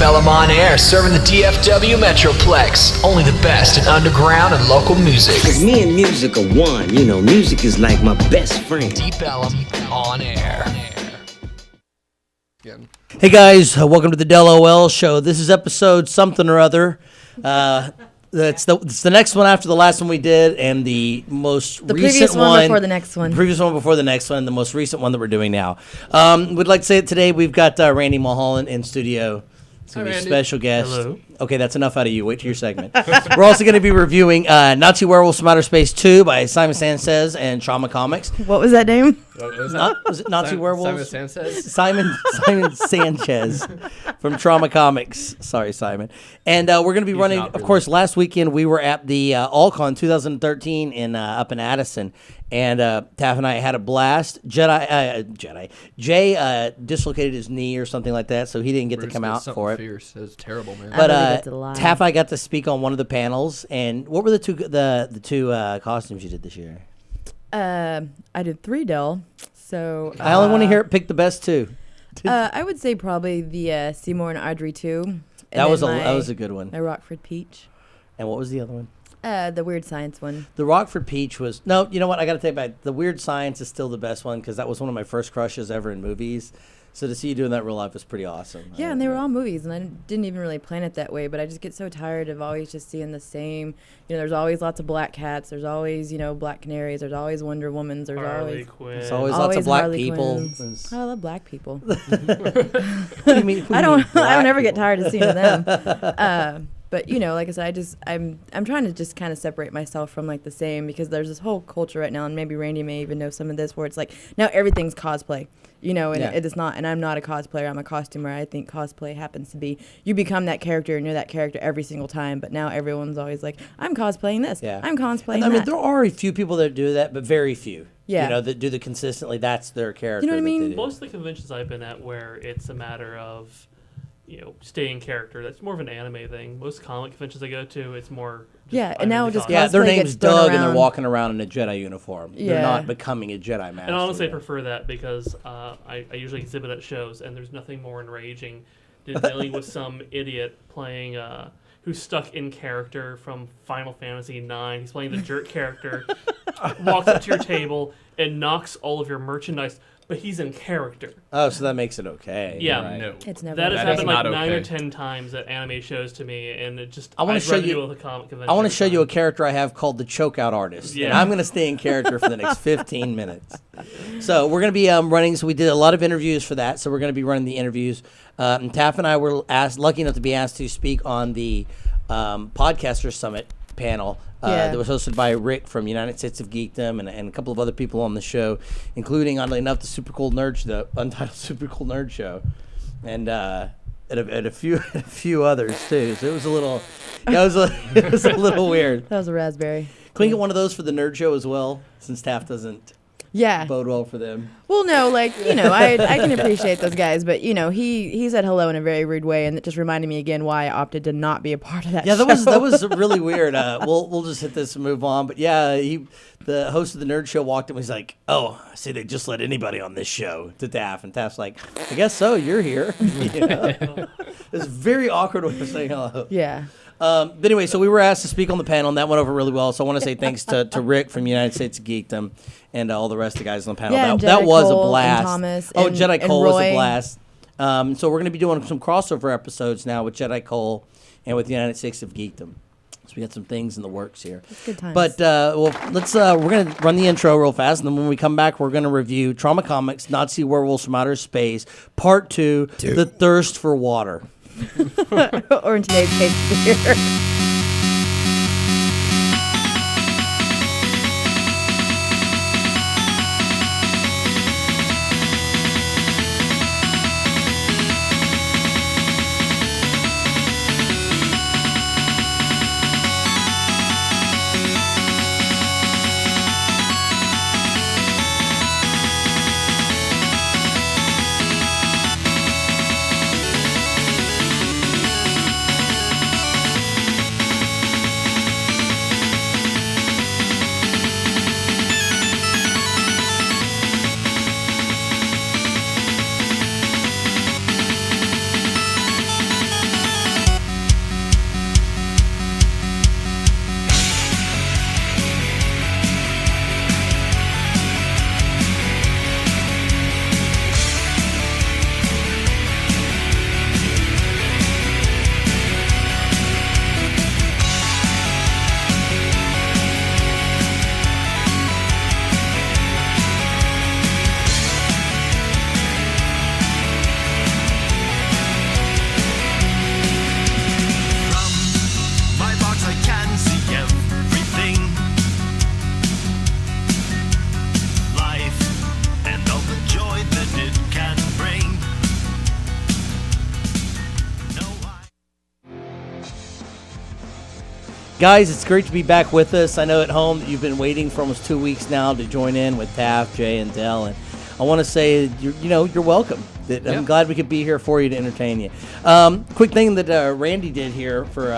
DELoL on air, serving the DFW Metroplex. Only the best in underground and local music. Cause me and music are one. You know, music is like my best friend. DELoL on air. Hey guys, welcome to the DELoL show. This is episode something or other. It's the next one after the last one we did, and the most recent previous one before the next one. The previous one before the next one, and the most recent one that we're doing now. We'd like to say it today. We've got Randy Milholland in studio. It's going to be a special guest. Hello. Okay, that's enough out of you. Wait till your segment. We're also going to be reviewing Nazi Werewolves from Outer Space 2 by Simon Sanchez and Trauma Comics. What was that name? Was it Nazi Werewolves? Simon Sanchez? Simon Sanchez from Trauma Comics. Sorry, Simon. And we're going to be running, of course, last weekend we were at the AllCon 2013 up in Addison. And Taff and I had a blast. Jay dislocated his knee or something like that, so he didn't get to come out for it. Fierce. It was terrible, man. But Taff and I got to speak on one of the panels. And what were the two costumes you did this year? I did 3 DELoL. So I only want to hear it. Pick the best two. I would say probably the Seymour and Audrey 2. That was a good one. My Rockford Peach. And what was the other one? The Weird Science one. The Rockford Peach was... No, you know what? I got to take back. The Weird Science is still the best one because that was one of my first crushes ever in movies. So to see you doing that in real life was pretty awesome. Yeah, and they were all movies, and I didn't even really plan it that way, but I just get so tired of always just seeing the same. You know, there's always lots of black cats. There's always, Black Canaries. There's always Wonder Womans. There's Harley Quinn. There's always lots of black people. Oh, I love black people. What do you mean? I don't ever get tired of seeing them. But like I said, I'm trying to just kind of separate myself from like the same, because there's this whole culture right now, and maybe Randy may even know some of this, where it's like now everything's cosplay, and it is not. And I'm not a cosplayer. I'm a costumer. I think cosplay happens to be you become that character and you're that character every single time. But now everyone's always like, I'm cosplaying this. Yeah. I'm cosplaying that. I mean, there are a few people that do that, but very few. Yeah. That do the consistently. That's their character. You know what I mean? Most of the conventions I've been at where it's a matter of stay in character. That's more of an anime thing. Most comic conventions I go to, it's more. And now just their name's gets thrown Doug, around. and they're walking around in a Jedi uniform. Yeah. They're not becoming a Jedi master. And honestly, I prefer that because I usually exhibit at shows, and there's nothing more enraging than dealing with some idiot playing who's stuck in character from Final Fantasy IX. He's playing the jerk character, walks up to your table and knocks all of your merchandise. But he's in character. Oh, so that makes it okay. Yeah, right. no. It's never. That has okay. happened like 9 okay. or 10 times at anime shows to me, and it just. I want to show you. With a comic convention I want to show you a character I have called the Chokeout Artist. Yeah. And I'm going to stay in character for the next 15 minutes. So we're going to be running. So we did a lot of interviews for that. So we're going to be running the interviews. And Taff and I were lucky enough to be asked to speak on the Podcaster Summit panel. That was hosted by Rick from United States of Geekdom and a couple of other people on the show, including, oddly enough, the Untitled Super Cool Nerd Show, and a few others too. So it was a little, it was a little weird. That was a raspberry. Can we get one of those for the Nerd Show as well, since Taff doesn't bode well for them? Well, no, I can appreciate those guys, but he said hello in a very rude way, and it just reminded me again why I opted to not be a part of that. Yeah, show. that was really weird. We'll just hit this and move on. But yeah, the host of the Nerd Show walked in and was like, "Oh, I see they just let anybody on this show," to Taff, and Taff's like, "I guess so. You're here." It's a very awkward way of saying hello. Yeah. But anyway, so we were asked to speak on the panel, and that went over really well. So I want to say thanks to Rick from United States of Geekdom and all the rest of the guys on the panel. Yeah, that was Cole a blast. And Thomas Jedi and Cole Roy. was a blast. So we're going to be doing some crossover episodes now with Jedi Cole and with United States of Geekdom. So we got some things in the works here. It's good times. But let's we're going to run the intro real fast, and then when we come back, we're going to review Trauma Comics, Nazi Werewolves from Outer Space, Part 2, The Thirst for Water. Or in today's case, beer. Guys, it's great to be back with us. I know at home that you've been waiting for almost 2 weeks now to join in with Taff, Jay, and Del, and I want to say you're welcome. I'm glad we could be here for you to entertain you. Quick thing that Randy did here for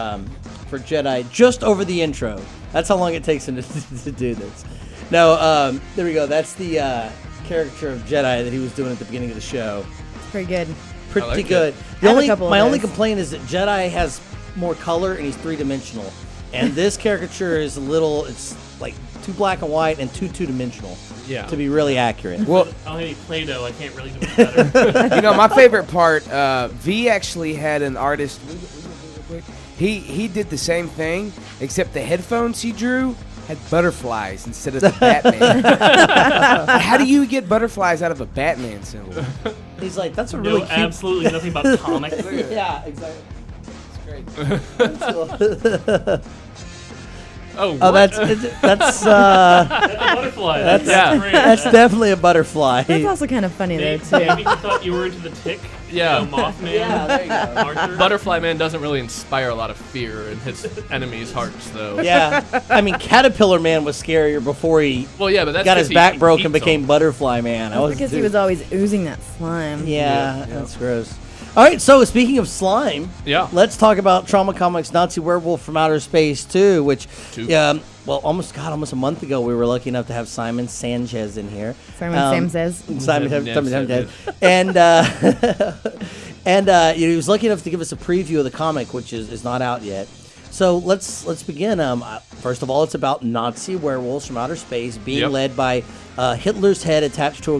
Jedi, just over the intro. That's how long it takes him to do this. No, there we go. That's the character of Jedi that he was doing at the beginning of the show. Pretty good. Pretty good. My only complaint is that Jedi has more color and he's three-dimensional. And this caricature is it's like too black and white and too two-dimensional. Yeah. To be really accurate. Well, I don't have any Play-Doh. I can't really do it better. my favorite part, V actually had an artist. He did the same thing, except the headphones he drew had butterflies instead of the Batman. How do you get butterflies out of a Batman symbol? He's like, that's a really cute... absolutely nothing about comics. Yeah, exactly. Oh, that's that's a butterfly. That's definitely a butterfly. That's also kind of funny though too. Maybe you thought you were into the Tick. Yeah. Mothman. Yeah, there you go. Arthur. Butterfly Man doesn't really inspire a lot of fear in his enemies' hearts, though. Yeah, I mean, Caterpillar Man was scarier before he Well, yeah, but that's got his 'cause back he broken, eats became them. Butterfly Man. Because he was always oozing that slime. Yeah, that's gross. All right, so speaking of slime, Yeah. let's talk about Trauma Comics' Nazi Werewolf from Outer Space 2, which, almost a month ago, we were lucky enough to have Simon Sanchez in here. Simon says. Simon Sanchez. And he was lucky enough to give us a preview of the comic, which is not out yet. So let's begin. First of all, it's about Nazi werewolves from outer space being led by Hitler's head attached to a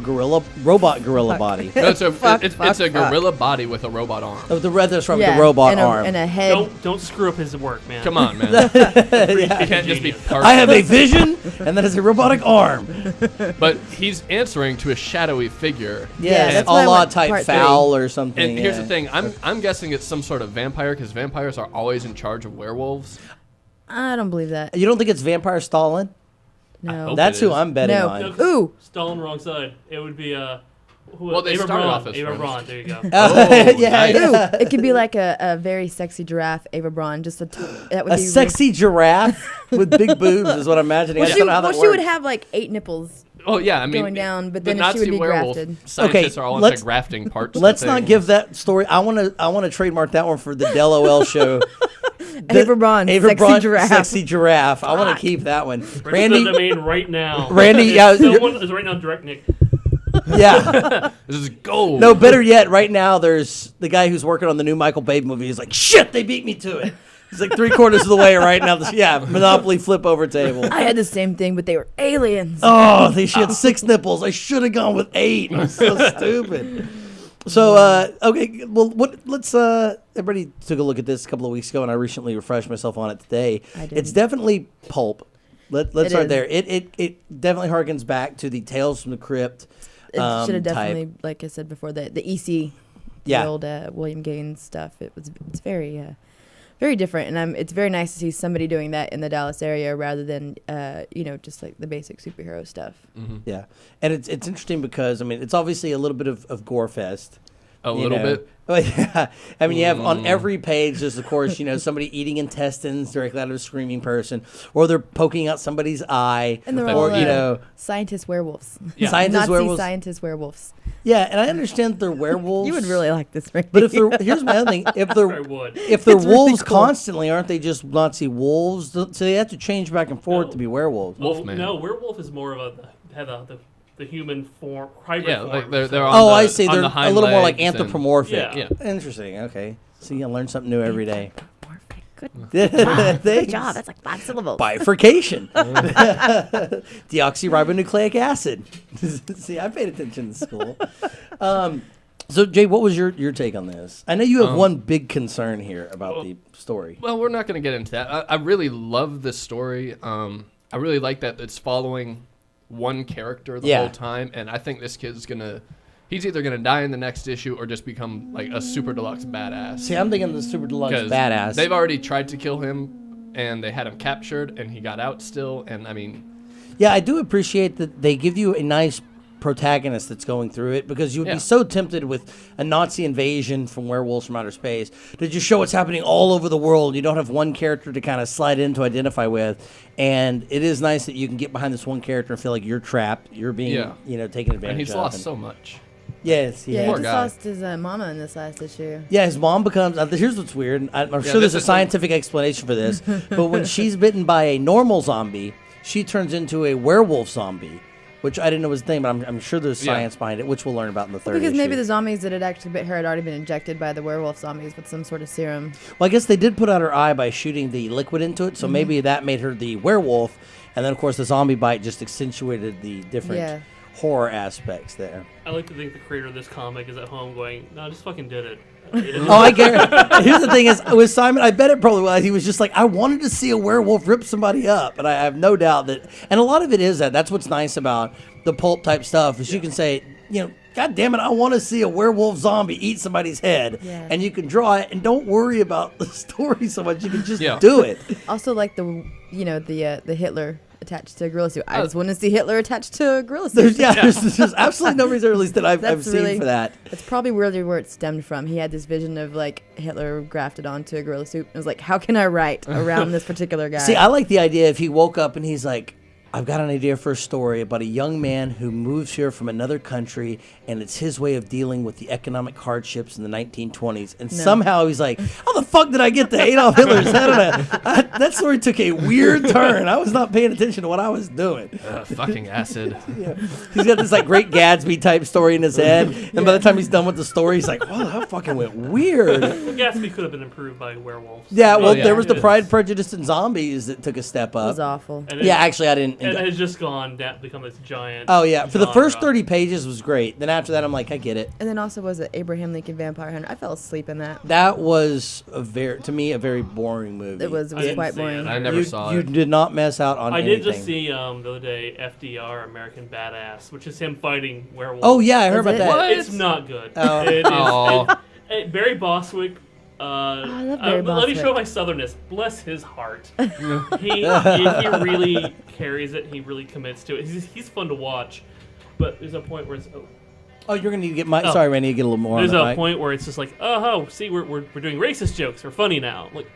robot gorilla body. No, it's a gorilla body with a robot arm. Oh, the robot arm. And a head. Don't screw up his work, man. Come on, man. It can't just be perfect. I have a vision, and that is a robotic arm. But he's answering to a shadowy figure. Yeah, that's a why I la went type part foul or something. And here's the thing. I'm guessing it's some sort of vampire because vampires are always in charge of werewolves. I don't believe that. You don't think it's Vampire Stalin? No. hope That's it who is. I'm betting No. on. Ooh. Stalin, wrong side. It would be Well, they Ava started Braun. off as Ava friends. Braun. There you go. Yeah. Ooh, it could be like a very sexy giraffe, Ava Braun. That would A be sexy giraffe with big boobs is what I'm imagining. I Well, just don't know how that she would works. have like 8 nipples. Oh yeah, I mean Going down, but the then she Nazi would be werewolf grafted. scientists Okay, are all let's- into grafting parts. Let's to not things. give that story. I want to trademark that one for the DELoL show. Ava Braun, sexy giraffe. Sexy giraffe. I want to keep that one. Register the Randy, domain right now. Randy, yeah, Someone is right now. Direct Nick. yeah. This is gold. No, better yet, right now there's the guy who's working on the new Michael Bay movie. He's like, shit, they beat me to it. He's like 3/4 of the way right now. Yeah, Monopoly flip over table. I had the same thing, but they were aliens. Oh, she had 6 nipples. I should have gone with 8. I'm so stupid. So, okay, well, let's, everybody took a look at this a couple of weeks ago, and I recently refreshed myself on it today. I did. It's definitely pulp. Let's It start is. there. It definitely harkens back to the Tales from the Crypt. It should have type. definitely, like I said before, the EC, Yeah. the old William Gaines stuff. It's very very different, and it's very nice to see somebody doing that in the Dallas area rather than just like the basic superhero stuff. Yeah, and it's interesting because I mean it's obviously a little bit of gore fest. A little bit. Oh, yeah. I mean, you have on every page, there's, of course, somebody eating intestines directly out of a screaming person, or they're poking out somebody's eye, And they're or, all scientist werewolves. Yeah. scientist Nazi werewolves. scientist werewolves. Yeah, and I understand that they're werewolves. You would really like this, Randy. But if they're, here's my other thing, if I they're would. if they're It's really wolves cool. constantly, aren't they just Nazi wolves? So they have to change back and forth No. to be werewolves. Wolfman. No, werewolf is more of the human form, hybrid Yeah, form. like they're on Oh, the, I see. on They're the a hind little more like legs and- anthropomorphic. Yeah. Interesting. Okay. See, I learn something new every day. Good Thanks. job. That's like 5 syllables. Bifurcation. Deoxyribonucleic acid. See, I paid attention in school. So, Jay, what was your take on this? I know you have one big concern here about the story. Well, we're not going to get into that. I really love this story. I really like that it's following one character the whole time, and I think this kid's he's either gonna die in the next issue or just become like a super deluxe badass. See, I'm thinking the super deluxe 'Cause badass. They've already tried to kill him, and they had him captured, and he got out still. And I mean, Yeah, I do appreciate that they give you a nice protagonist that's going through it, because you would be so tempted with a Nazi invasion from Werewolves from Outer Space to just show what's happening all over the world. You don't have one character to kind of slide in to identify with, and it is nice that you can get behind this one character and feel like you're trapped, you're being taken advantage of. And he's lost so much. Yes, Yeah, he Poor just guy. lost his mama in this last issue. Yeah, his mom becomes. Here's what's weird. I'm sure there's a scientific explanation for this, but when she's bitten by a normal zombie, she turns into a werewolf zombie, which I didn't know was a thing, but I'm sure there's science behind it, which we'll learn about in the third Because issue. maybe the zombies that had actually bit her had already been injected by the werewolf zombies with some sort of serum. Well, I guess they did put out her eye by shooting the liquid into it, so maybe that made her the werewolf, and then of course the zombie bite just accentuated the different horror aspects there. I like to think the creator of this comic is at home going, "No, I just fucking did it." Oh, I guarantee. Here's the thing: is with Simon, I bet it probably was. He was just like, I wanted to see a werewolf rip somebody up, and I have no doubt that. And a lot of it is that. That's what's nice about the pulp type stuff is you can say, God damn it, I want to see a werewolf zombie eat somebody's head, and you can draw it, and don't worry about the story so much. You can just do it. Also, like the Hitler attached to a gorilla suit. I just want to see Hitler attached to a gorilla suit. There's absolutely no reason, at least that I've seen for that. That's probably really where it stemmed from. He had this vision of like Hitler grafted onto a gorilla suit. It was like, how can I write around this particular guy? See, I like the idea if he woke up and he's like, I've got an idea for a story about a young man who moves here from another country, and it's his way of dealing with the economic hardships in the 1920s. And somehow he's like, how the fuck did I get to Adolf Hitler's head on a... That story took a weird turn. I was not paying attention to what I was doing. Fucking acid. He's got this like Great Gatsby type story in his head, and by the time he's done with the story, he's like, "Wow, that fucking went weird." Gatsby could have been improved by werewolves. Yeah, well, there was the Pride, Prejudice, and Zombies that took a step up. It was awful. Actually, I didn't. And it has just become this giant. Oh yeah, for the first genre. 30 pages was great. Then after that, I'm like, I get it. And then also was it Abraham Lincoln Vampire Hunter? I fell asleep in that. That was to me a very boring movie. It was didn't quite see boring. it. I never saw You it. did not mess out on I anything. did just see the other day FDR American Badass, which is him fighting werewolves. Oh yeah, I heard Is about it? that. What? It's not good. Oh. It is. Oh. Barry Boswick. I love Barry Let me Boswick. show my southernness. Bless his heart. he really carries it. He really commits to it. He's fun to watch, but there's a point where it's. Oh, you're gonna need to get my. Sorry, Randy, get a little more. There's on a that mic. point where it's just like, see, we're doing racist jokes. We're funny now. Like,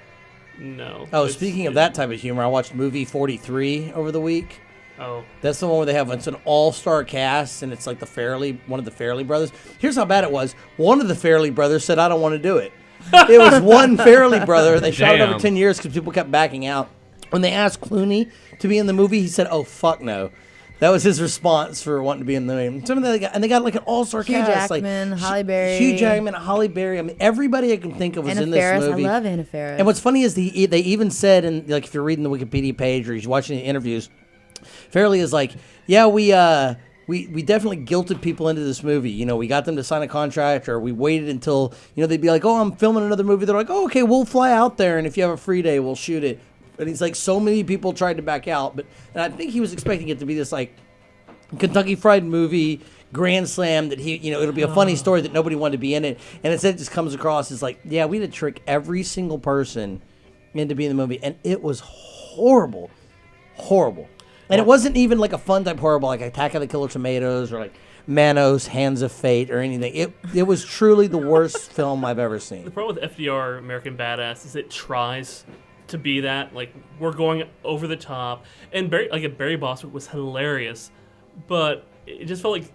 no. Oh, speaking of that type of humor, I watched movie 43 over the week. Oh. That's the one where they have it's an all-star cast, and it's like one of the Farrelly brothers. Here's how bad it was. One of the Farrelly brothers said, I don't want to do it. It was one Farrelly brother. They shot it over 10 years because people kept backing out. When they asked Clooney to be in the movie, he said, oh, fuck no. That was his response for wanting to be in the movie. And they got like an all-star Hugh cast. Jackman, like, Halle Berry. Hugh Jackman, Halle Berry. I mean, everybody I can think of was Anna in this Faris. movie. I love Anna Faris. And what's funny is they even said, and like if you're reading the Wikipedia page or you're watching the interviews, Farrelly is like, yeah, we definitely guilted people into this movie. You know, we got them to sign a contract, or we waited until, they'd be like, oh, I'm filming another movie. They're like, oh, okay, we'll fly out there, and if you have a free day, we'll shoot it. And he's like, so many people tried to back out, and I think he was expecting it to be this like Kentucky Fried movie grand slam that it'll be a funny story that nobody wanted to be in it, and instead it just comes across as like, yeah, we had to trick every single person into being in the movie, and it was horrible. And it wasn't even like a fun type horrible, like Attack of the Killer Tomatoes or like Manos, Hands of Fate or anything. It was truly the worst film I've ever The seen. problem with FDR American Badass is it tries to be that. Like, we're going over the top. And Barry Boswick was hilarious, but it just felt like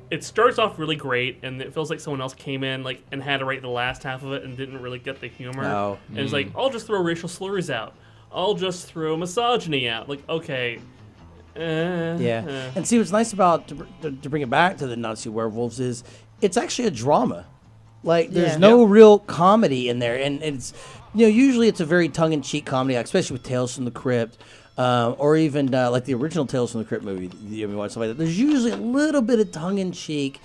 it starts off really great, and it feels like someone else came in and had to write the last half of it and didn't really get the humor. Oh. And it's like, I'll just throw racial slurs out. I'll just throw misogyny out. Like, okay. Yeah. And see, what's nice about, to bring it back to the Nazi Werewolves, is it's actually a drama. Like, there's no real comedy in there. And it's, usually it's a very tongue-in-cheek comedy, especially with Tales from the Crypt, or even like the original Tales from the Crypt movie. You watch something like that. There's usually a little bit of tongue-in-cheek,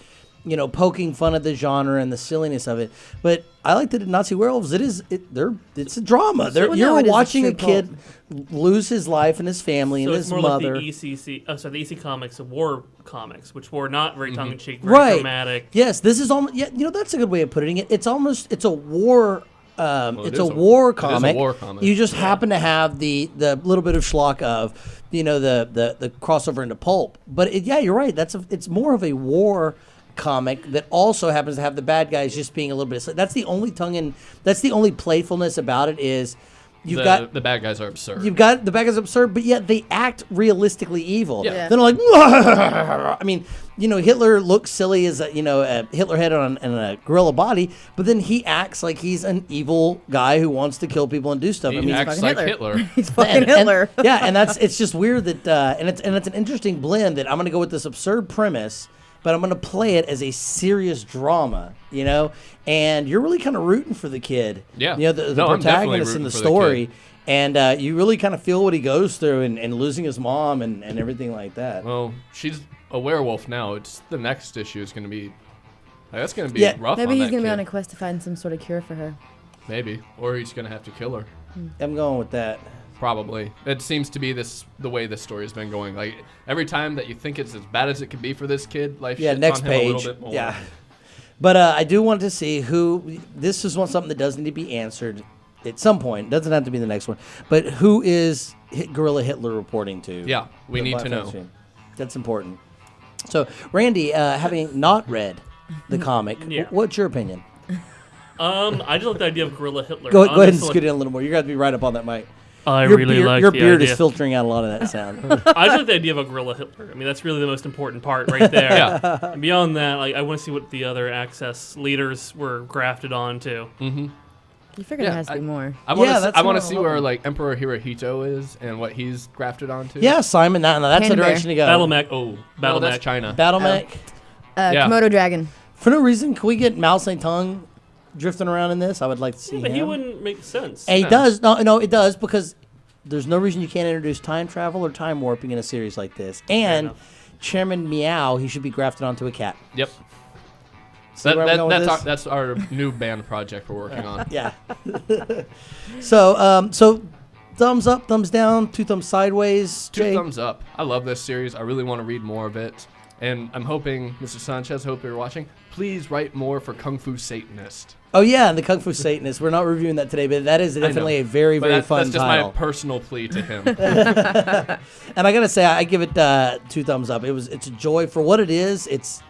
poking fun at the genre and the silliness of it. But I like that in Nazi Werewolves, it's a drama. You're watching a kid lose his life and his family and his more mother. like the EC Comics, war comics, which were not very tongue-in-cheek, very dramatic. Yes, this is almost, that's a good way of putting it. It's a war it's a war comic. It is a war comic. You just happen to have the little bit of schlock of, the crossover into pulp. But you're right. It's more of a war comic that also happens to have the bad guys just being a little bit. That's the only that's the only playfulness about it is. The bad guys are absurd. You've got the bad guys absurd, but yet they act realistically evil. Yeah. They're like, I mean, Hitler looks silly as a Hitler head on a gorilla body, but then he acts like he's an evil guy who wants to kill people and do stuff. He acts like Hitler. He's fucking Hitler. And it's just weird that and it's an interesting blend that I'm going to go with this absurd premise, but I'm going to play it as a serious drama, and you're really kind of rooting for the kid. Yeah. The protagonist in the story. And you really kind of feel what he goes through and losing his mom and everything like that. Well, she's a werewolf now. It's the next issue is going to be, that's going to be rough. Maybe he's going to be on a quest to find some sort of cure for her. Maybe. Or he's going to have to kill her. I'm going with that. Probably. It seems to be the way this story has been going. Like every time that you think it's as bad as it could be for this kid, life shits next on him page. a little bit more. Yeah. But I do want to see who. This is something that does need to be answered at some point. It doesn't have to be the next one. But who is Gorilla Hitler reporting to? Yeah, we need to know. That's important. So, Randy, having not read the comic, what's your opinion? I just like the idea of Gorilla Hitler. Go ahead and scoot in a little more. You're going to be right up on that mic. Your beard is filtering out a lot of that sound. I just like the idea of a Gorilla Hitler. I mean, that's really the most important part right there. Yeah. And beyond that, I want to see what the other Access leaders were grafted onto. Mm-hmm. You figured there has to be more. I want to see where Emperor Hirohito is and what he's grafted onto. Yeah, Simon, that's the direction to go. Battle Mech. Battle Mech. That's China. Battle Mech. Komodo dragon. For no reason, can we get Mao Zedong drifting around in this? I would like to see him. But he wouldn't make sense. And he does. No, it does, because there's no reason you can't introduce time travel or time warping in a series like this. And Chairman Meow, he should be grafted onto a cat. Yep. That's our new band project we're working on. Yeah. So thumbs up, thumbs down, 2 thumbs sideways. Two thumbs up. I love this series. I really want to read more of it. And I'm hoping, Mr. Sanchez, hope you're watching, please write more for Kung Fu Satanist. Oh, yeah, and the Kung Fu Satanist. We're not reviewing that today, but that is definitely a very, very fun title. That's just title. my personal plea to him. And I got to say, I give it 2 thumbs up. It's a joy. For what it is, it's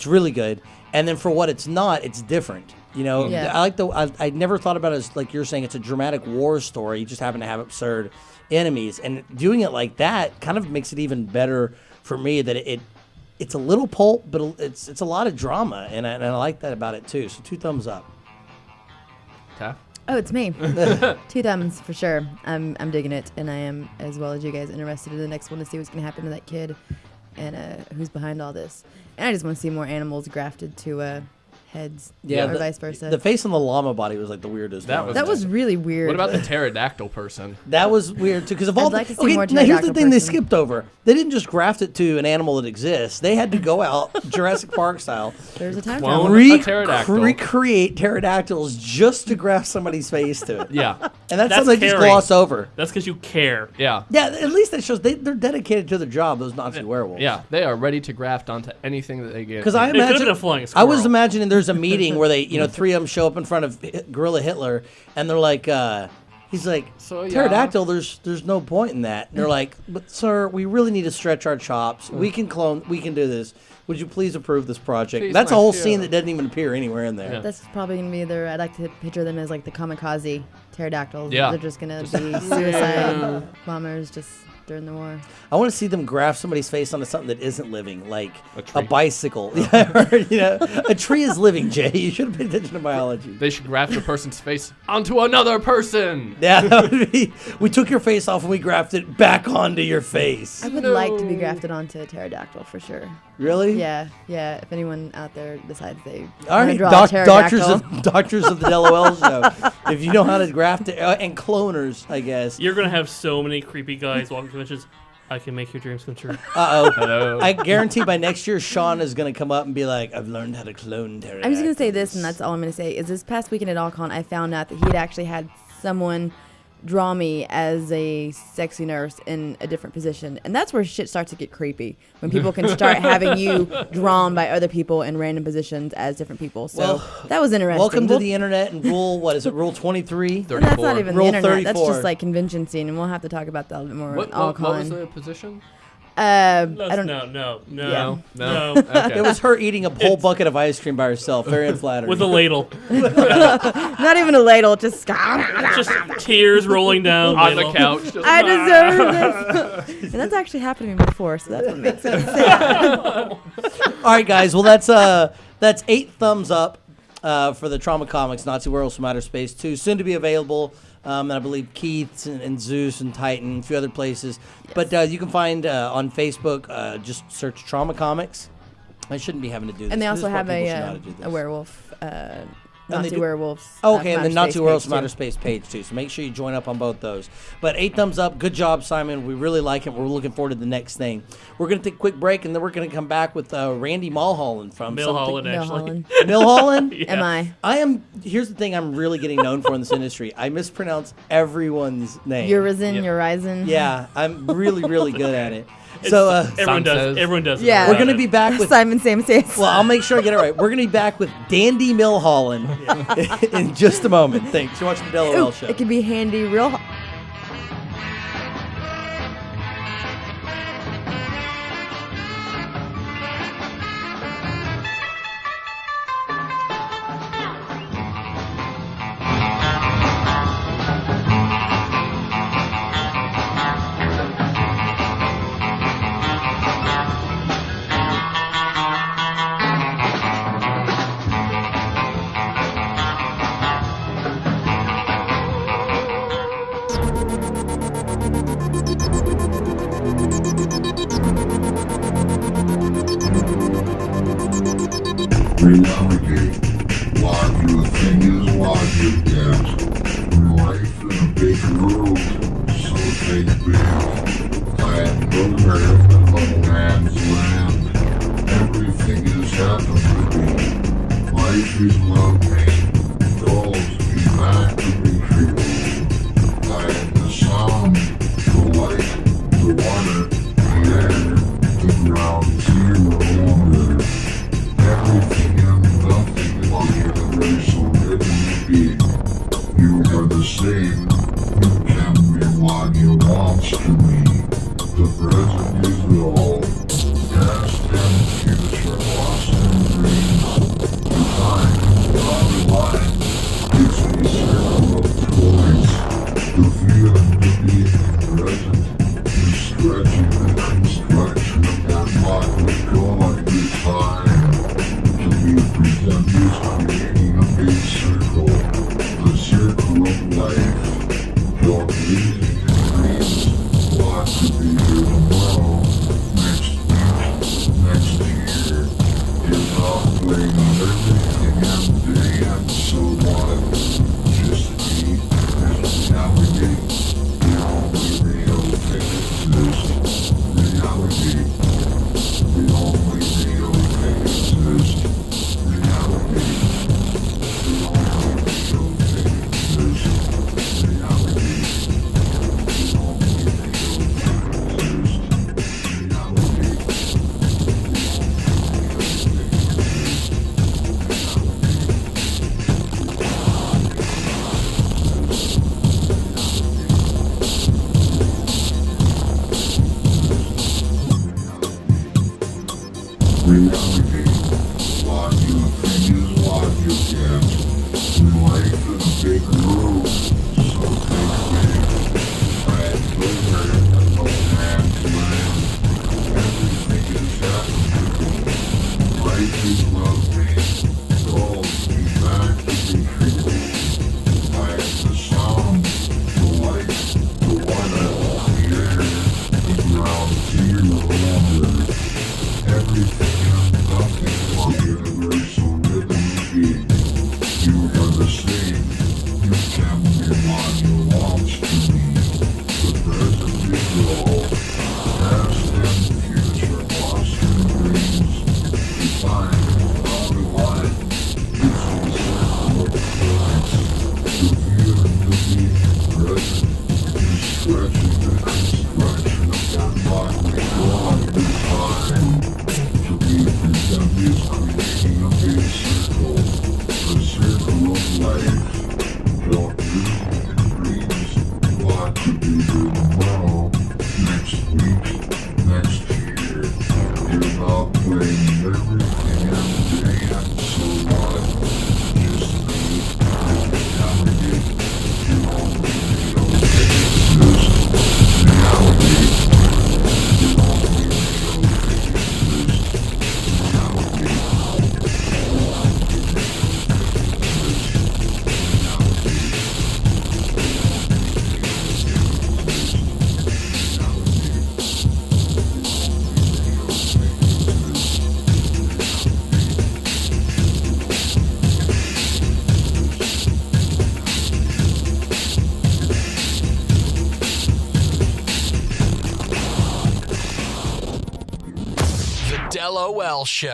really good. And then for what it's not, it's different. I never thought about it as, like you're saying, it's a dramatic war story. You just happen to have absurd enemies. And doing it like that kind of makes it even better for me, that it's a little pulp, but it's a lot of drama. And I like that about it, too. So 2 thumbs up. Okay. Oh, it's me. 2 thumbs for sure. I'm digging it, and I am, as well as you guys, interested in the next one to see what's going to happen to that kid and who's behind all this. And I just want to see more animals grafted to heads, or vice versa. The face on the llama body was like the weirdest. That was really weird. What about the pterodactyl person? That was weird too, because of all. I'd like to see more now here's the pterodactyl thing they person. skipped over. They didn't just graft it to an animal that exists. They had to go out Jurassic Park style, There's a time Clone travel. a pterodactyl. recreate pterodactyls just to graft somebody's face to it. Yeah. And that's That's something they just caring. gloss over. That's because you care. Yeah. Yeah, at least that shows they're dedicated to their job. Those Nazi werewolves. Yeah. They are ready to graft onto anything that they get. Because I It could've imagine been a flying I was squirrel. imagining there's a meeting where they, 3 of them show up in front of Gorilla Hitler, and they're like, he's like, So, yeah. pterodactyl. There's no point in that. And they're like, but sir, we really need to stretch our chops. We can clone. We can do this. Would you please approve this project? Please, That's a my whole dear. scene that doesn't even appear anywhere in there. Yeah. That's probably going to be I'd like to picture them as like the kamikaze pterodactyls. Yeah. They're just going to be suicide bombers just during the war. I want to see them graft somebody's face onto something that isn't living, like A tree. a bicycle. Or, a tree is living, Jay. You should have paid attention to biology. They should graft a person's face onto another person. Yeah, that would be. We took your face off and we grafted it back onto your face. I would like to be grafted onto a pterodactyl for sure. Really? Yeah. If anyone out there decides they All want to right, draw a pterodactyl. doctors of the DELoL show. If you know how to graft it, and cloners, I guess. You're gonna have so many creepy guys walking conventions. I can make your dreams come true. Hello. I guarantee by next year, Sean is going to come up and be like, I've learned how to clone pterodactyls. I'm just going to say this, and that's all I'm going to say, is this past weekend at AllCon, I found out that he'd actually had someone draw me as a sexy nurse in a different position. And that's where shit starts to get creepy, when people can start having you drawn by other people in random positions as different people. So that was interesting. Welcome to the internet and rule, what is it, Rule 23? And that's not even Rule the internet. 34. That's just like convention scene, and we'll have to talk about that a little bit more. What was the position? I don't No. Okay. It was her eating a whole bucket of ice cream by herself. Very unflattering. With a ladle. Not even a ladle, just Just tears rolling down on the ladle. couch. Just, I deserve this. And that's actually happened to me before, so that's what makes it sad. All right, guys. Well, that's 8 thumbs up for the Trauma Comics Nazi Werewolves from Outer Space 2, soon to be available. And I believe Keith's and Zeus and Titan, and a few other places. Yes. But you can find on Facebook, just search Trauma Comics. I shouldn't be having to do this. And they also have a werewolf, Nazi werewolves. Okay, and the Nazi Werewolves from page, Outer Space page too. So make sure you join up on both those. But 8 thumbs up. Good job, Simon. We really like it. We're looking forward to the next thing. We're going to take a quick break, and then we're going to come back with Randy Milholland from Milholland, actually. Milholland? Yeah. Am I? Here's the thing I'm really getting known for in this industry. I mispronounce everyone's name. Urizen. Yeah, I'm really, really good at it. So everyone does. Yeah. We're going to be back with Simon Says. Well, I'll make sure I get it right. We're going to be back with Dandy Milholland in just a moment. Thanks. You're watching the DELoL show. It could be handy, real. Reality. Logic. Thing is logic, yes. Life in a big world, so take big. I am no earth and no man's land. Everything is happening to me. Life is love me. Calls me back to be free. I am the sound, the light, the water, the air, the ground zero on earth. Everything and nothing on the universe already be. You are the same. You can be what you want to be. The present is the all. Past and future, lost and dreams. The time and the line. It's a circle of toys. The feeling of being present. The stretching and construction of that clockwork going through time. Present is creating a big circle, the circle of life. You're breathing in dreams, DELoL Show.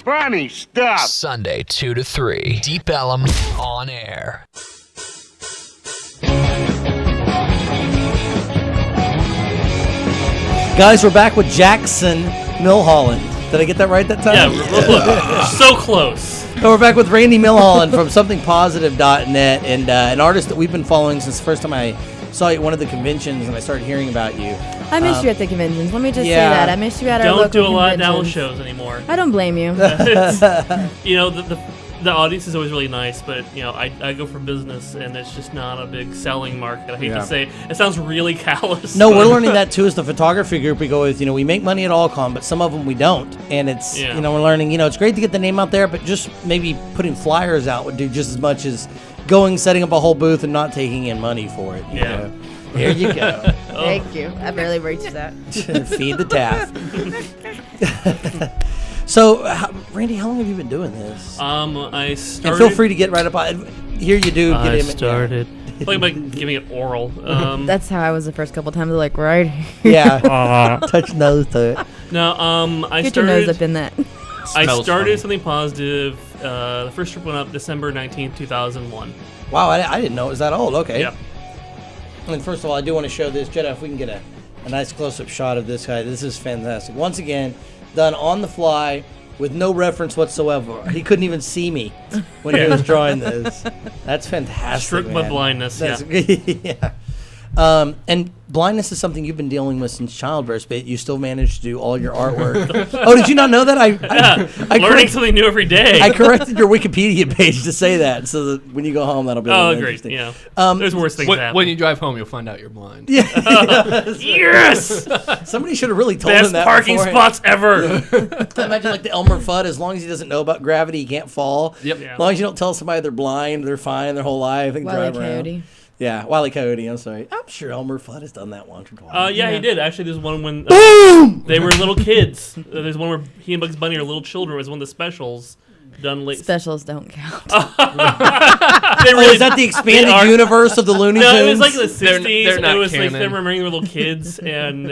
Funny stuff. Sunday, 2 to 3. DELoL on air. Guys, we're back with Jackson Milholland. Did I get that right that time? Yeah, so close. So we're back with Randy Milholland from somethingpositive.net, and an artist that we've been following since the first time I saw you at one of the conventions and I started hearing about you. I missed you at the conventions. Let me just say yeah. that. I missed you at our Don't local do a lot of DELoL conventions. shows anymore. I don't blame you. You know, the audience is always really nice, but you know, I go for business, and it's just not a big selling market. I hate to say it. It sounds really callous. No, we're learning that too as the photography group we go with. You know, we make money at Allcon, but some of them we don't. And it's, you know, we're learning, you know, it's great to get the name out there, but just maybe putting flyers out would do just as much as going, setting up a whole booth and not taking in money for it. You know? Here you go. Thank you. I barely reached that. Feed the taff. So, Randy, how long have you been doing this? I started. And feel free to get right up on. Here you do. Get I in. started. Like giving it oral. That's how I was the first couple times. Like right here. Yeah. Touch nose to it. No, I Get started. your nose up in that. I Smells started funny. something positive. The first trip went up December 19th, 2001. Wow, I didn't know it was that old. Okay. Yep. And first of all, I do want to show this. Jeddah, if we can get a nice close-up shot of this guy. This is fantastic. Once again, done on the fly with no reference whatsoever. He couldn't even see me when he was drawing this. That's fantastic, Stripped my man. blindness. That's, yeah. yeah. And blindness is something you've been dealing with since childbirth, but you still managed to do all your artwork. Oh, did you not know that? I Learning something new every day. I corrected your Wikipedia page to say that, so that when you go home, that'll be a little great. interesting. Yeah. There's worse things happen. When you drive home, you'll find out you're blind. Yes! Somebody should have really told him Best that parking beforehand. spots ever. Imagine like the Elmer Fudd, as long as he doesn't know about gravity, he can't fall. Yep. Yeah. As long as you don't tell somebody they're blind, they're fine their whole life. They can Wile E. drive around. Coyote. Yeah, Wile E. Coyote, I'm sorry. I'm sure Elmer Fudd has done that once or twice. Yeah, he did. Actually, there's one when they were little kids. There's one where he and Bugs Bunny are little children. It was one of the specials done late. Specials don't count. They Oh, really, is that the expanded are- universe of the Looney Tunes? No, it was like the 60s. They're not it was like canon. them remembering their little kids and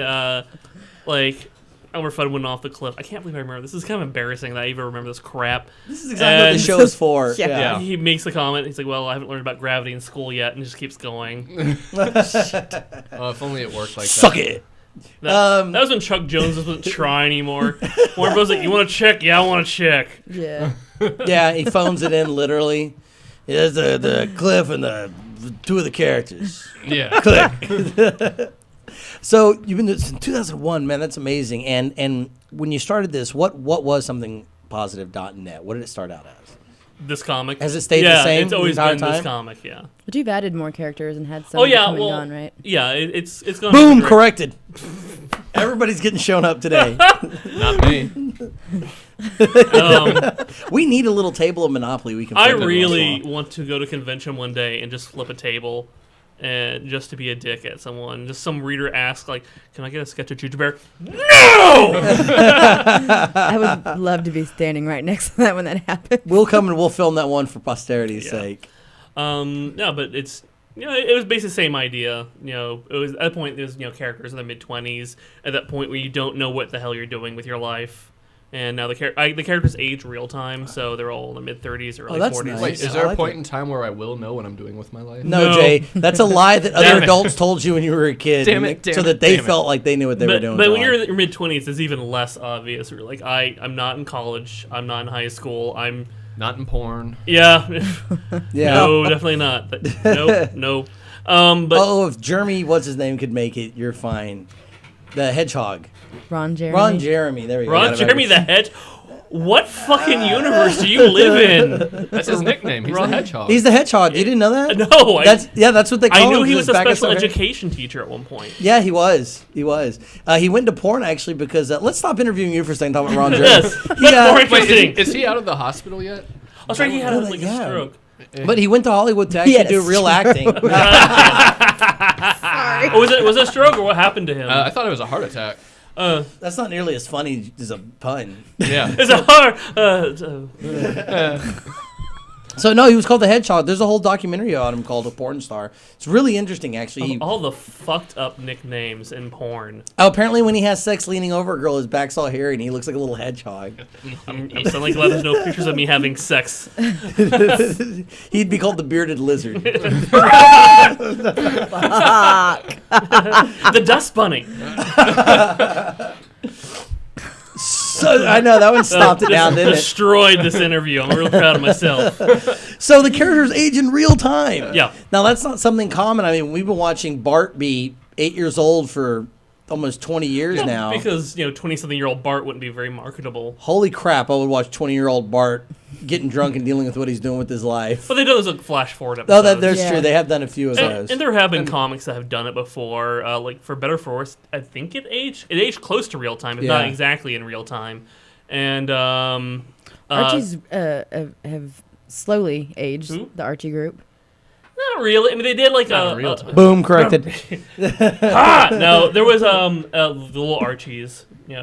like Elmer Fudd went off the cliff. I can't believe I remember this. This is kind of embarrassing that I even remember this crap. This is exactly what the And- show is for. Yeah. Yeah. He makes the comment. He's like, "Well, I haven't learned about gravity in school yet," and just keeps going. If only it worked like Suck that. it. That was when Chuck Jones wasn't trying anymore. Warren Bros like, "You want to check? Yeah, I want to check." Yeah. Yeah, he phones it in literally. There's the cliff and the two of the characters. Yeah. Click. So you've been doing this in 2001, man. That's amazing. And when you started this, what was somethingpositive.net? What did it start out as? This comic Has it stayed the yeah, same it's always the entire been time? this comic. Yeah. But you've added more characters and had some Oh yeah. come Well, and gone, right? yeah. It's gone. Boom, direct- corrected. Everybody's getting shown up today. Not me. We need a little table of Monopoly we can I flip every really once in a while. want to go to convention one day and just flip a table, and just to be a dick at someone. Just some reader asks like, "Can I get a sketch of Juju Bear?" I would love to be standing right next to that when that happens. We'll come and we'll film that one for posterity's sake. No, but it's it was basically the same idea. It was at that point there's characters in their mid-20s at that point where you don't know what the hell you're doing with your life, and now the characters age real time, so they're all in the mid-30s or early that's 40s. nice. Wait, is I there a like point it. in time where I will know what I'm doing with my life? No, No. Jay, that's a lie that other Damn it. adults told you when you were a kid, Damn it, damn so it, that they damn it. felt like they knew what they were doing. But with when their you're life. in your mid-20s, it's even less obvious. You're like, I'm not in college. I'm not in high school. I'm Not in porn. yeah. Yeah. No, definitely not. No. But Oh, if Jeremy, what's his name, could make it, you're fine. The hedgehog. Ron Jeremy. Ron Jeremy. There we go. Ron Got it Jeremy right. the Hedge. What fucking universe do you live in? That's his nickname. He's the hedgehog. He's the hedgehog. You didn't know that? No, That's what they call I him. knew he 'cause was a his back is special so hairy. education teacher at one point. Yeah, he was. He was. He went to porn actually because let's stop interviewing you for a second. Talking about Ron Jeremy. Yes, He, that's more Wait, interesting. is he out of the hospital yet? That's right. He had like Yeah. a stroke. but he went to Hollywood to actually Yes. do real acting. Oh, was it a stroke or what happened to him? I thought it was a heart attack. That's not nearly as funny as a pun. Yeah. It's a hard. So no, he was called the Hedgehog. There's a whole documentary on him called A Porn Star. It's really interesting, actually. All the fucked up nicknames in porn. Oh, apparently when he has sex leaning over a girl, his back's all hairy and he looks like a little hedgehog. I'm suddenly glad there's no pictures of me having sex. He'd be called the bearded lizard. The dust bunny. So I know that one stopped it down, didn't it? Destroyed this interview. I'm real proud of myself. So the characters age in real time. Yeah. Now that's not something common. I mean, we've been watching Bart be 8 years old for almost 20 years now. Because 20-something-year-old Bart wouldn't be very marketable. Holy crap! I would watch 20-year-old Bart getting drunk and dealing with what he's doing with his life. But they do those flash forward Oh, episodes. that's true. They have done a few of those. And there have been comics that have done it before. Like for better or for worse, I think it aged close to real time, if not exactly in real time. And Archie's have slowly aged. Who? The Archie group. Not really. I mean, they did like Not in real time. Boom, corrected. No, there was the little Archies. But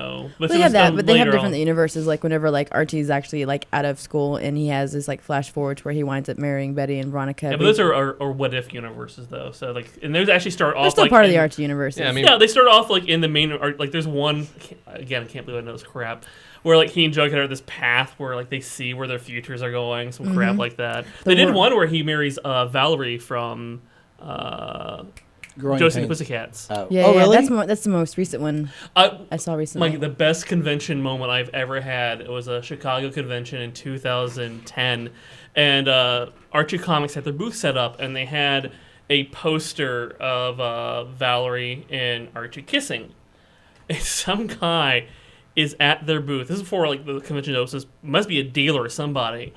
They it have was that, done but they have later different on. universes. Like whenever like Archie's actually like out of school and he has this like flash forward to where he winds up marrying Betty and Veronica. Yeah, but those are what if universes though. So like, and those actually start They're off still like part of the in- Archie universe. Yeah, I mean, Yeah, they start off like in the main like there's one again I can't believe I know this crap where like he and Jughead are this path where like they see where their futures are going, some crap like that. They did one where he marries Valerie from Growing Josie and the Pains. Pussycats. Oh, Yeah, oh yeah, really? that's the most recent one I saw recently. Like the best convention moment I've ever had. It was a Chicago convention in 2010, and Archie Comics had their booth set up, and they had a poster of Valerie and Archie kissing. And some guy is at their booth. This is before like the convention opens. Must be a dealer or somebody.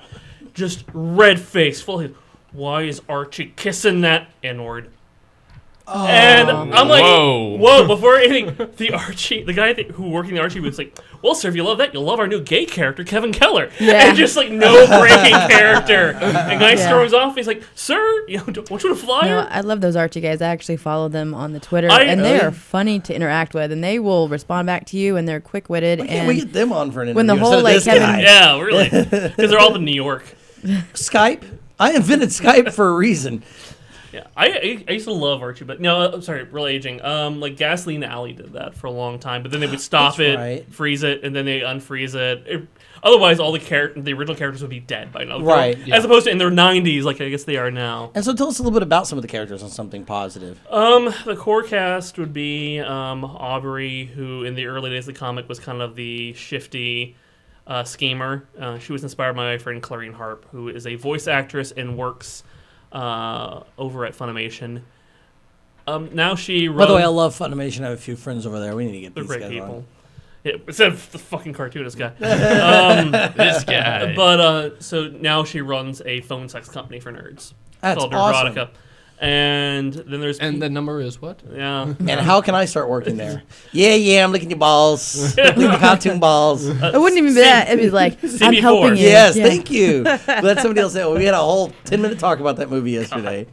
Just red face, full of, why is Archie kissing that N-word? And I'm like, whoa, before anything, the guy who working the Archie booth is like, well, sir, if you love that, you'll love our new gay character, Kevin Keller. Yeah. And just like no breaking character. And guy storms off, he's like, sir, don't you want a flyer? No, I love those Archie guys. I actually follow them on the Twitter, I- and they are funny to interact with, and they will respond back to you, and they're quick-witted. Why can't And we get them on for an interview when the whole, instead of like, this Kevin- guy? Yeah, really. Because they're all in New York. Skype? I invented Skype for a reason. Yeah, I used to love Archie, but no, I'm sorry, real aging. Like Gasoline Alley did that for a long time, but then they would stop That's it, right. freeze it, and then they unfreeze it. Otherwise, all the original characters would be dead by now. Right, As opposed to in their 90s, like I guess they are now. And so tell us a little bit about some of the characters on something positive. The core cast would be Aubrey, who in the early days of the comic was kind of the shifty schemer. She was inspired by my friend Clarine Harp, who is a voice actress and works over at Funimation. Now she runs... By the way, I love Funimation. I have a few friends over there. We need to get They're these great guys people. on. Yeah, instead of the fucking cartoonist guy. This guy. But so now she runs a phone sex company for nerds. That's called awesome. Erotica. And then there's And the number is what? yeah. And how can I start working there? Yeah, I'm licking your balls. Licking your cartoon balls. it wouldn't even be that. It'd be like, I'm CB4. helping you. Yes, Yeah. thank you. Let somebody else say, we had a whole 10-minute talk about that movie yesterday.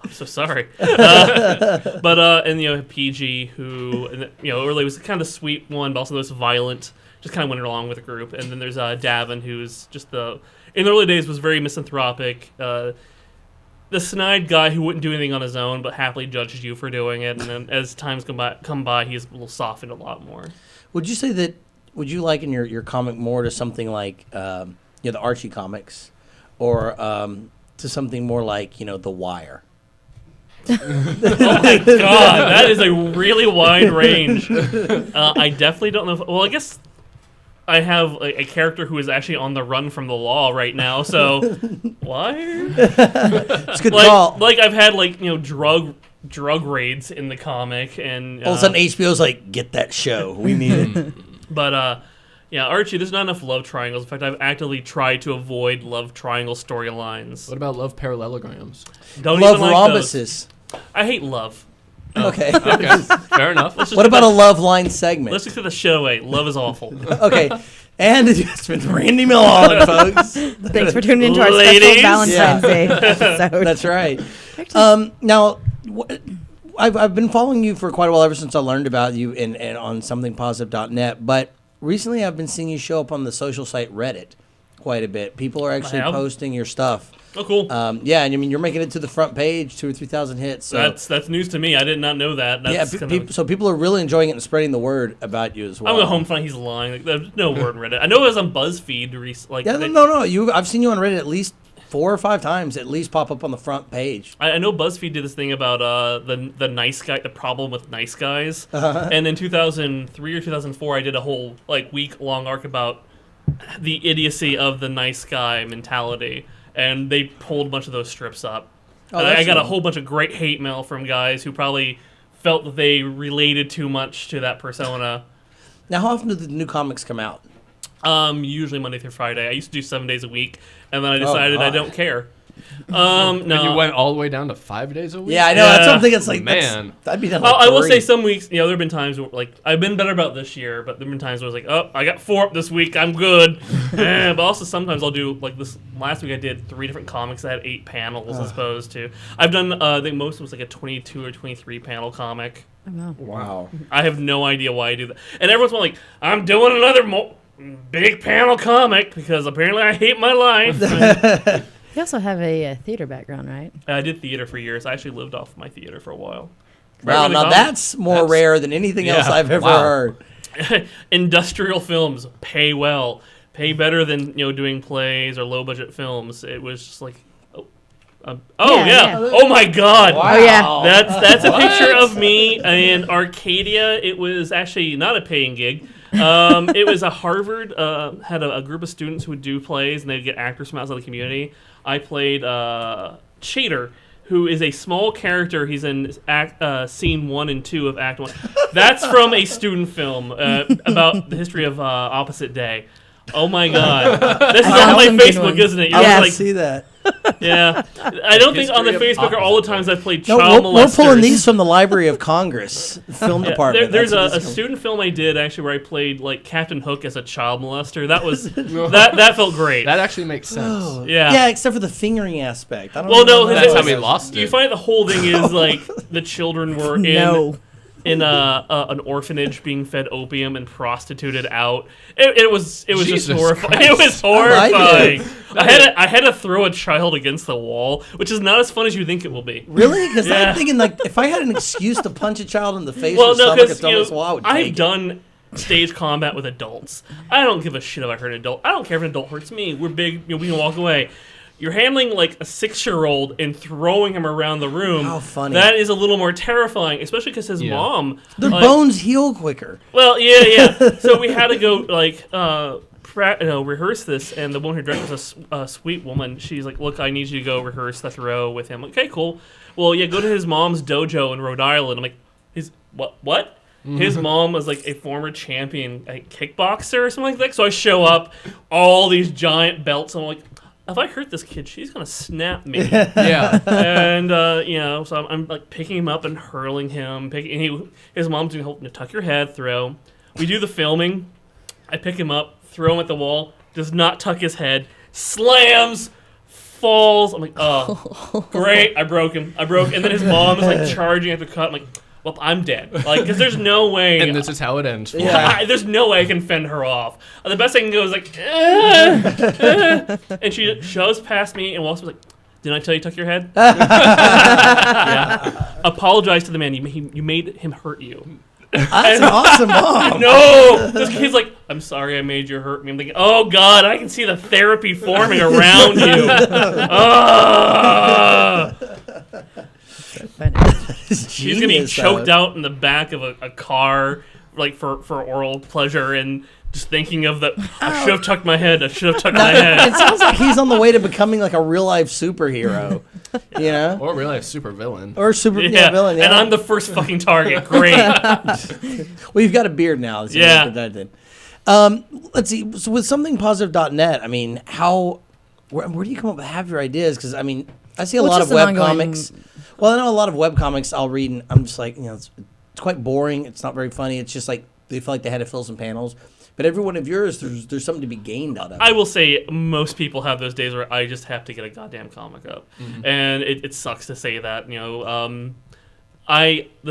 I'm so sorry. And PG, who early was kind of the sweet one, but also the most violent. Just kind of went along with the group. And then there's Davin, who's just in the early days was very misanthropic. The snide guy who wouldn't do anything on his own, but happily judged you for doing it. And then as times come by, he's a little softened a lot more. Would you say that, would you liken your comic more to something like the Archie comics, or to something more like, The Wire? Oh my god, that is a really wide range. I definitely don't know. Well, I guess I have a character who is actually on the run from the law right now. So, Wire? It's a good call. Like I've had drug raids in the comic, and All of a sudden HBO's like, get that show. We need it. But Archie, there's not enough love triangles. In fact, I've actively tried to avoid love triangle storylines. What about love parallelograms? Don't Love even like those. rhombuses. I hate love. Okay. Okay, fair enough. Let's just What get about the- a love line segment? Let's just get the show away. Love is awful. Okay. And it's been Randy Milholland, folks. Thanks for tuning into our Ladies. special Valentine's Day episode. That's right. Now, I've been following you for quite a while, ever since I learned about you and on somethingpositive.net. But recently, I've been seeing you show up on the social site Reddit quite a bit. People are actually Wow. posting your stuff. Oh, cool. Yeah, and I mean, you're making it to the front page, 2,000 or 3,000 hits. So. That's news to me. I did not know that. That's So people are really enjoying it and spreading the word about you as well. I'm going home find he's lying. Like, there's no word on Reddit. I know it was on BuzzFeed. No. I've seen you on Reddit at least 4 or 5 times, at least pop up on the front page. I know BuzzFeed did this thing about the nice guy, the problem with nice guys. And in 2003 or 2004, I did a whole week-long arc about the idiocy of the nice guy mentality. And they pulled a bunch of those strips up. And I got a whole bunch of great hate mail from guys who probably felt that they related too much to that persona. Now, how often do the new comics come out? Usually Monday through Friday. I used to do 7 days a week, and then I decided I don't care. And you went all the way down to 5 days a week? Yeah, I know. That's something that's like, man. That'd be done. I will say some weeks, there have been times where, I've been better about this year, but there have been times where I was like, oh, I got 4 up this week, I'm good. But also sometimes I'll do, this last week I did 3 different comics that had 8 panels as opposed to. I've done, I think most was a 22 or 23 panel comic. Oh, wow. I have no idea why I do that. And everyone's like, I'm doing another big panel comic because apparently I hate my life. You also have a theater background, right? I did theater for years. I actually lived off my theater for a while. Wow, now that's more rare than anything else I've ever heard. Industrial films pay well, pay better than doing plays or low budget films. It was just like, oh my God, wow. Oh yeah, that's a picture of me in Arcadia. It was actually not a paying gig. It was a Harvard had a group of students who would do plays and they'd get actors from outside the community. I played Chater, who is a small character. He's in scene 1 and 2 of Act 1. That's from a student film about the history of Opposite Day. Oh my God, this is on my Facebook, isn't it? I see that. Yeah, I don't think on the Facebook are all the times I've played child molesters. We're pulling these from the Library of Congress film department. There's a student film I did actually where I played Captain Hook as a child molester. That was that felt great. That actually makes sense. Oh, yeah, except for the fingering aspect. I don't know that's how we lost it. You find the whole thing is the children were in an orphanage being fed opium and prostituted out. It was just horrifying. It was horrifying. I had to throw a child against the wall, which is not as fun as you think it will be. Really? Because I'm thinking if I had an excuse to punch a child in the face or stomach or throw wall, I would take I've done stage combat with adults. I don't give a shit if I hurt an adult. I don't care if an adult hurts me. We're big. We can walk away. You're handling a 6-year-old and throwing him around the room. How funny. That is a little more terrifying, especially because his mom. Their bones heal quicker. Well, yeah. So we had to go rehearse this, and the woman who directed was a sweet woman. She's like, "Look, I need you to go rehearse the throw with him." Okay, cool. Well, yeah, go to his mom's dojo in Rhode Island. I'm like, his what? His mom was a former champion kickboxer or something like that. So I show up, all these giant belts, and I'm like, if I hurt this kid, she's gonna snap me. Yeah. And so I'm picking him up and hurling him. His mom's doing help to tuck your head, throw. We do the filming. I pick him up, throw him at the wall. Does not tuck his head. Slams. Falls. I'm like, oh, great. I broke him. And then his mom is charging at the cut. I'm like, well, I'm dead. Because there's no way. And this is how it ends. There's no way I can fend her off. The best I can go is and she shoves past me and walks like, didn't I tell you to tuck your head? Yeah. Apologize to the man. You made him hurt you. That's an awesome mom. No, this kid's like, I'm sorry I made you hurt me. I'm thinking, oh God, I can see the therapy forming around you. She's gonna be choked out in the back of a car, for oral pleasure, and just thinking of that. I should have tucked my head. I should have tucked my head. It sounds like he's on the way to becoming a real life superhero, or real life super villain, or villain. Yeah. And I'm the first fucking target. Great. Well, you've got a beard now. So let's see. So with somethingpositive.net, I mean, where do you come up with half your ideas? Because I mean, I see a lot of webcomics. Well, I know a lot of webcomics I'll read, and I'm just like, it's quite boring. It's not very funny. It's just they feel like they had to fill some panels. But every one of yours, there's something to be gained out of it. I will say most people have those days where I just have to get a goddamn comic up. Mm-hmm. And it sucks to say that. The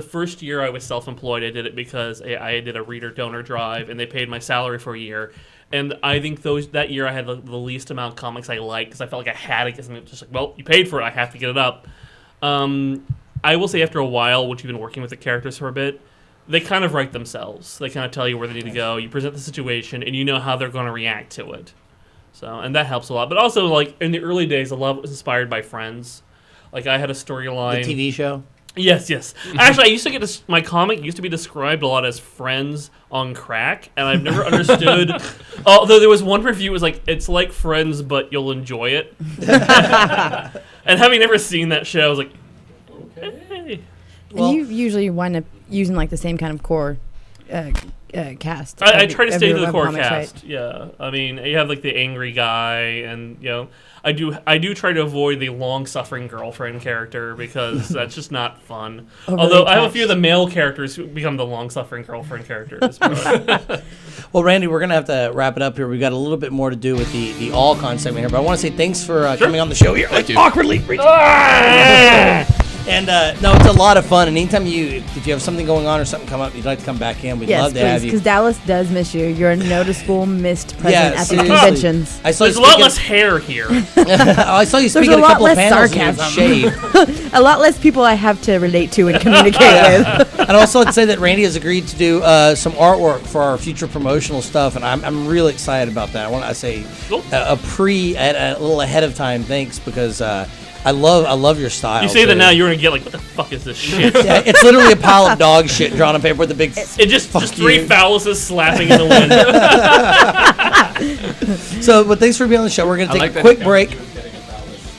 first year I was self-employed, I did it because I did a reader donor drive, and they paid my salary for a year. And I think that year I had the least amount of comics I liked because I felt like I had to get something. Just like, well, you paid for it, I have to get it up. I will say after a while, once you've been working with the characters for a bit, they kind of write themselves. They kind of tell you where they need to go. You present the situation, and you know how they're going to react to it. So, and that helps a lot. But also, like, in the early days, a lot was inspired by Friends. Like, I had a storyline. The TV show? Yes. Actually, I used to get my comic used to be described a lot as Friends on crack, and I've never understood. Although there was one review, it was like, it's like Friends, but you'll enjoy it. And having never seen that show, I was like, okay. And you usually wind up using like the same kind of core cast. I try to stay to the core comics, cast. Right? Yeah, I mean, you have like the angry guy, and I do try to avoid the long-suffering girlfriend character because that's just not fun. Although I have a few of the male characters who become the long-suffering girlfriend characters. Well, Randy, we're gonna have to wrap it up here. We got a little bit more to do with the all con segment here, but I want to say thanks for coming on the show here. Thank you. Awkwardly. And no, it's a lot of fun. And anytime if you have something going on or something come up, you'd like to come back in, we'd love to have you. Because Dallas does miss you. You're a noticeable missed present at the seriously. conventions. I saw There's a you lot less hair here. I saw you speaking There's at a couple of panels and you sarcasm. shaved. A lot less people I have to relate to and communicate with. And also, I'd say that Randy has agreed to do some artwork for our future promotional stuff, and I'm really excited about that. I want to say Cool. a little ahead of time. Thanks, because I love your style. You say too. that now, you're gonna get like, what the fuck is this shit? Yeah, it's literally a pile of dog shit drawn on paper with a big. It just three you. phalluses slapping in the wind. So, but thanks for being on the show. We're gonna take a quick break.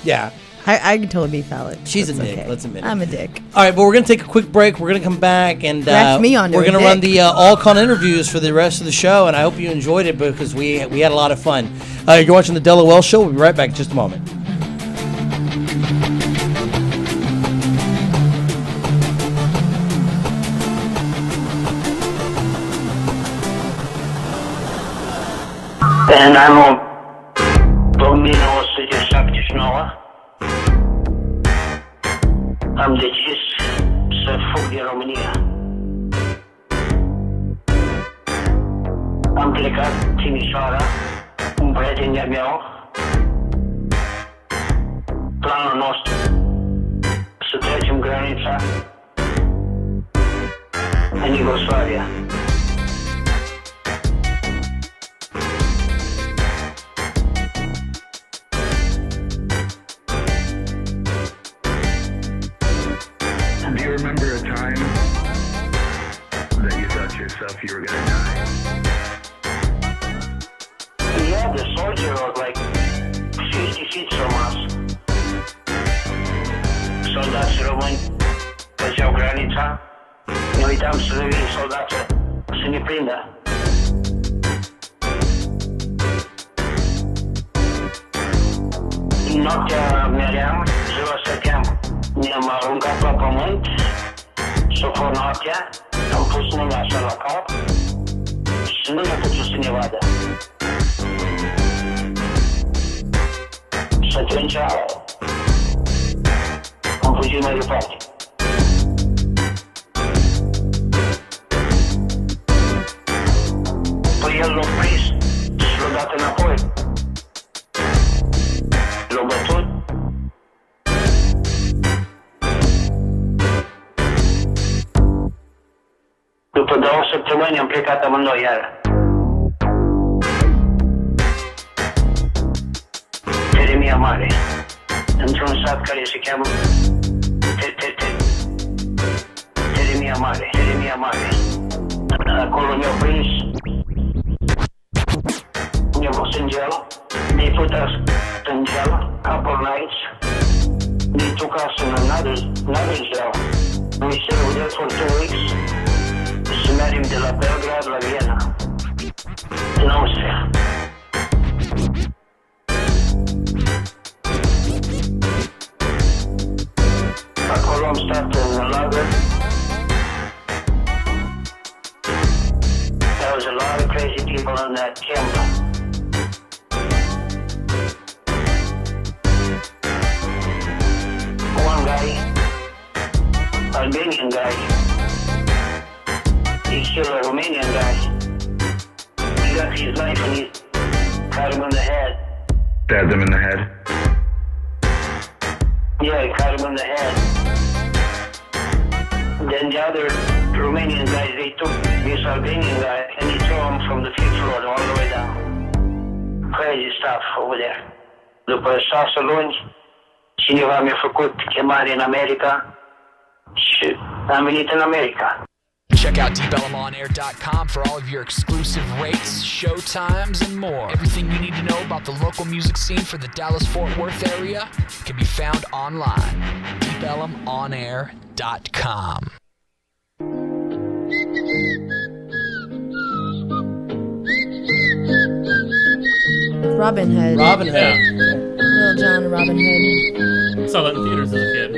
Yeah. I can totally be phallic. She's That's a dick. okay. Let's admit it. I'm a dick. All right, but we're going to take a quick break. We're going to come back and Scratch me onto we're a going to run dick. the all-con interviews for the rest of the show, and I hope you enjoyed it because we had a lot of fun. You're watching the DELoL Show. We'll be right back in just a moment. În anul 1979 am decis să fug din România. Am plecat Timișoara, un prieten de-a meu. Planul nostru să trecem granița în Iugoslavia. Do you remember a time that you thought to yourself you were going to die? Yeah, the soldier was like 50 feet from us. Soldați români treceau granița. Ne uitam să le vin soldații să ne prindă. Noaptea meream, ziua stăteam. Ne-am aruncat la pământ, s-a fost noaptea, am pus mâna așa la cap și nu ne-a putut să ne vadă. Și atunci am fugit mai departe. Păi el l-a prins și l-a dat înapoi. L-a bătut. După 2 săptămâni am plecat amândoi iară. Teremia Mare, într-un sat care se cheamă Teremia Mare, Teremia Mare. Acolo ne-au prins, ne-au pus în gel, ne-ai putea în gel, couple nights. They took us in another jail. We stayed there for 2 weeks. Și mergem de la Belgrad la Viena, în Austria. Acolo am stat în lagăr. There was a lot of crazy people in that camp. One guy, Albanian guy, he killed a Romanian guy. He got his knife and he cut him in the head. Stabbed him in the head. Yeah, he cut him in the head. Then the other Romanian guys, they took this Albanian guy and he threw him from the 5th floor all the way down. Crazy stuff over there. După 6 luni, cineva mi-a făcut chemare în America și am venit în America. Check out DELoL.com for all of your exclusive rates, show times, and more. Everything you need to know about the local music scene for the Dallas-Fort Worth area can be found online. DELoL.com. Robin Hood. Robin Hood. Little John and Robin Hood. I saw that in theaters as a kid.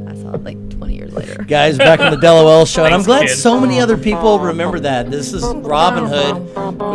I saw it like 20 years later. Guys, back on the DELoL show, and I'm Thanks, glad kid. so many other people remember that. This is Robin Hood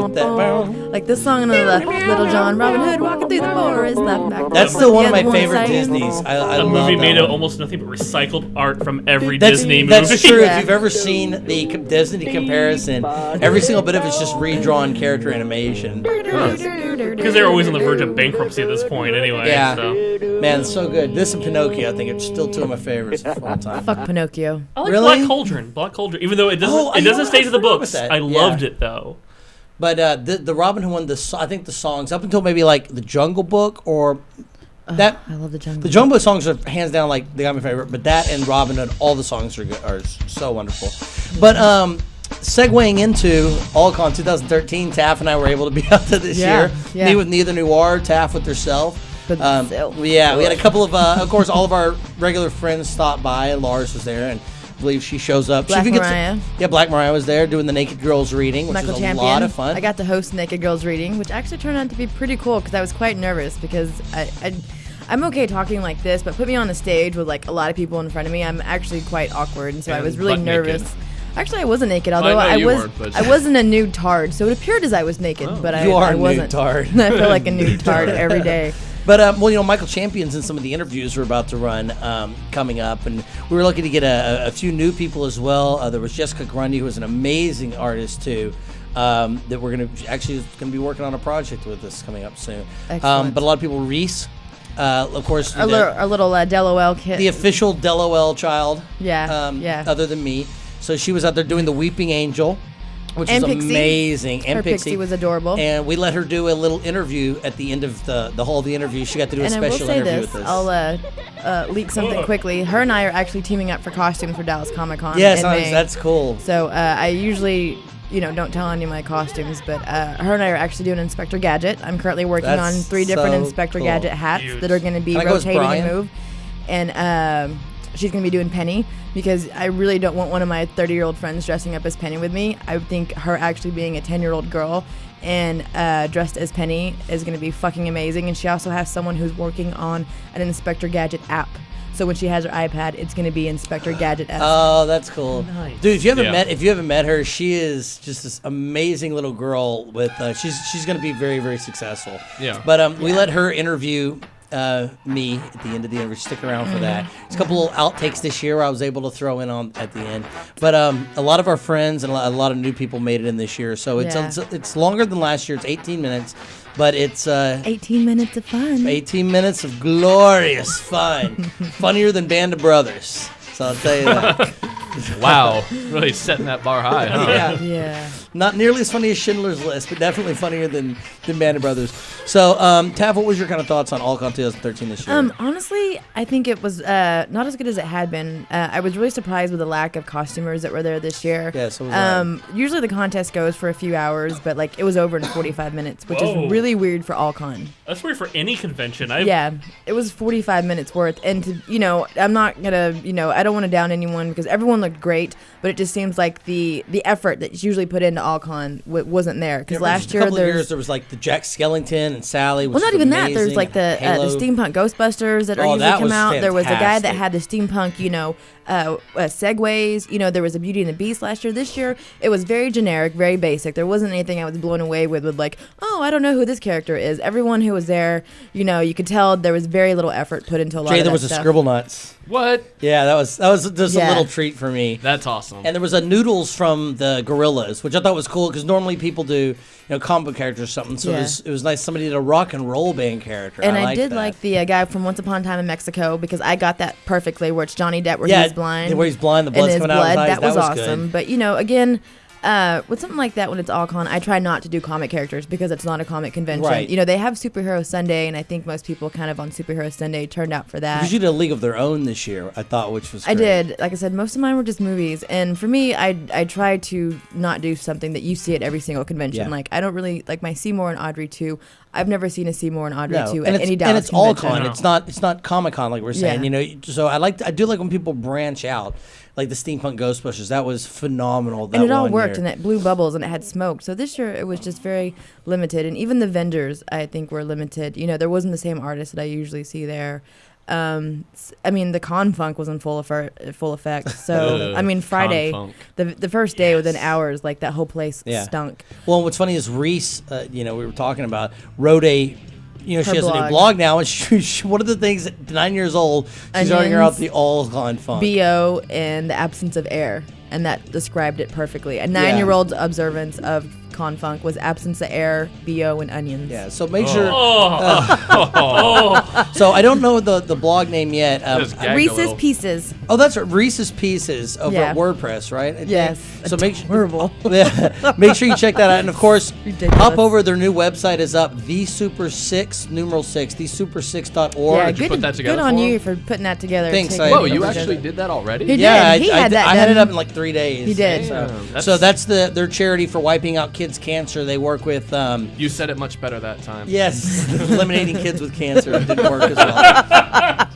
with that. Like this song on the left, Little John, Robin Hood walking through the forest, laughing back. That's still one of my The other favorite saying- Disneys. I The love movie that made one. almost nothing but recycled art from every That's, Disney movie. that's true. Yeah. If you've ever seen the Disney comparison, every single bit of it's just redrawn character animation. Because they're always on the verge of bankruptcy at this point anyway. Yeah. So. Man, it's so good. This and Pinocchio, I think, are still two of my favorites of all time. Fuck Pinocchio. I like Really? Black Cauldron. Black Cauldron. Even though it doesn't, Oh, it doesn't stay to the I forgot books. about that. I Yeah. loved it though. But the Robin Hood one, I think the songs up until maybe like the Jungle Book or that. I love the Jungle. The Jungle Book songs are hands down like they got my favorite. But that and Robin Hood, all the songs are good, are so wonderful. But segueing into AllCon 2013, Taff and I were able to be out there this year. yeah. Me with Neither Noir, Taff with herself. With herself. Yeah, we had a couple of course, all of our regular friends stopped by, and Lars was there, and I believe she shows up. Black she even gets- Mariah. Yeah, Black Mariah was there doing the Naked Girls reading, which Michael was Champion. a lot of fun. I got to host Naked Girls reading, which actually turned out to be pretty cool because I was quite nervous because I'm okay talking like this, but put me on a stage with like a lot of people in front of me, I'm actually quite awkward, and so I And was really butt nervous. naked. Actually, I wasn't naked, although know I you was. weren't, but- I wasn't a nude tard, so it appeared as I was naked, but You are I a nude wasn't. tard. I feel like a nude tard every day. But well, you know, Michael Champion's in some of the interviews we're about to run coming up, and we were lucky to get a few new people as well. There was Jessica Grundy, who is an amazing artist too. That we're gonna be working on a project with us coming up soon. Excellent. But a lot of people, Reese, of course, Our little DELoL kid. the official DELoL child. Yeah, yeah. Other than me, so she was out there doing the Weeping Angel, which And was Pixie. amazing. And Her Pixie was adorable. And we let her do a little interview at the end of the whole of the interview. She got to do a And I will special say interview this, with us. I'll leak something quickly. Her and I are actually teaming up for costumes for Dallas Comic Con. Yes, in May. that's cool. So I usually, don't tell any of my costumes, but her and I are actually doing Inspector Gadget. I'm currently working That's on 3 different so Inspector cool. Gadget hats Huge. that are going to be Can I go as rotating Brian? and move. And she's going to be doing Penny because I really don't want one of my 30-year-old friends dressing up as Penny with me. I would think her actually being a 10-year-old girl and dressed as Penny is going to be fucking amazing. And she also has someone who's working on an Inspector Gadget app. So when she has her iPad, it's going to be Inspector Gadget-esque. Oh, that's cool, Nice. dude. If you haven't Yeah. met her, she is just this amazing little girl. With she's going to be very, very successful. Yeah. But we let her interview me at the end of the interview. Stick around for that. There's a couple little outtakes this year I was able to throw in on at the end. But a lot of our friends and a lot of new people made it in this year. So it's longer than last year. It's 18 minutes, but it's 18 minutes of fun. 18 minutes of glorious fun. Funnier than Band of Brothers. So I'll tell you that. Wow, really setting that bar high, huh? Yeah. Yeah. Not nearly as funny as Schindler's List, but definitely funnier than Band of Brothers. So, Tav, what was your kind of thoughts on AllCon 2013 this year? Honestly, I think it was not as good as it had been. I was really surprised with the lack of costumers that were there this year. Yeah, so was I. Usually the contest goes for a few hours, but like it was over in 45 minutes, which Whoa. is really weird for AllCon. That's weird for any convention. Yeah, it was 45 minutes worth, and I'm not gonna, I don't want to down anyone because everyone looked great, but it just seems like the effort that's usually put into AllCon wasn't there. Because last year there was like the Jack Skellington and Sally. well, not even that. There's like the steampunk Ghostbusters that are usually that come was out. There was a guy that fantastic. had the steampunk, segways. There was a Beauty and the Beast last year. This year, it was very generic, very basic. There wasn't anything I was blown away with like, oh, I don't know who this character is. Everyone who was there, you could tell there was very little effort put into a lot Jay, of there that was stuff. a Scribble Nuts. What? Yeah, that was just a Yeah. little treat for me. That's awesome. And there was a Noodles from the Gorillas, which I thought thought it was cool because normally people do, comic book characters or something. So it was nice somebody did a rock and roll band character. And I did like the guy from Once Upon a Time in Mexico because I got that perfectly, where it's Johnny Depp where he's blind. Where he's blind, the blood's coming out of his eyes. That was good. awesome. But again. With something like that, when it's all-con, I try not to do comic characters because it's not a comic convention. Right. They have Superhero Sunday, and I think most people kind of on Superhero Sunday turned out for that. Because you did a League of Their Own this year, I thought, which was great. I did. Like I said, most of mine were just movies. And for me, I try to not do something that you see at every single convention. Yeah. Like, I don't really, like my Seymour and Audrey 2, I've never seen a Seymour and Audrey 2 and at any Dallas and it's convention. all con. It's not Comic Con like we're saying. Yeah. So I do like when people branch out, like the Steampunk Ghostbusters. That was phenomenal. And it all worked, year. and it blew bubbles, and it had smoke. So this year it was just very limited, and even the vendors I think were limited. There wasn't the same artist that I usually see there. The Con Funk was in full effect. So Friday, the first day within hours, like that whole place stunk. Well, what's funny is Reese, we were talking about, wrote a. She has a new blog now, and she one of the things at 9 years old, she's already out the all-con funk. BO and the absence of air, and that described it perfectly. A 9-year-old's observance of Con Funk was absence of air, BO, and onions. Yeah, so make sure. So I don't know the blog name yet. Reese's Pieces. Oh, that's right. Reese's Pieces over at WordPress, right? Yes. So make sure. Horrible. Make sure you check that out, and of course, Ridiculous. hop over. Their new website is up. The Super 6 numeral 6 thesuper6.org. Yeah, Did you put that together? Good on for you him? for putting that together. Thanks, Whoa, you actually did that already? He did. Yeah, He had that I had done. it up in like 3 days. He did. So that's their charity for wiping out kids' cancer. They work with. You said it much better that time. Yes, eliminating kids with cancer. It didn't work as well.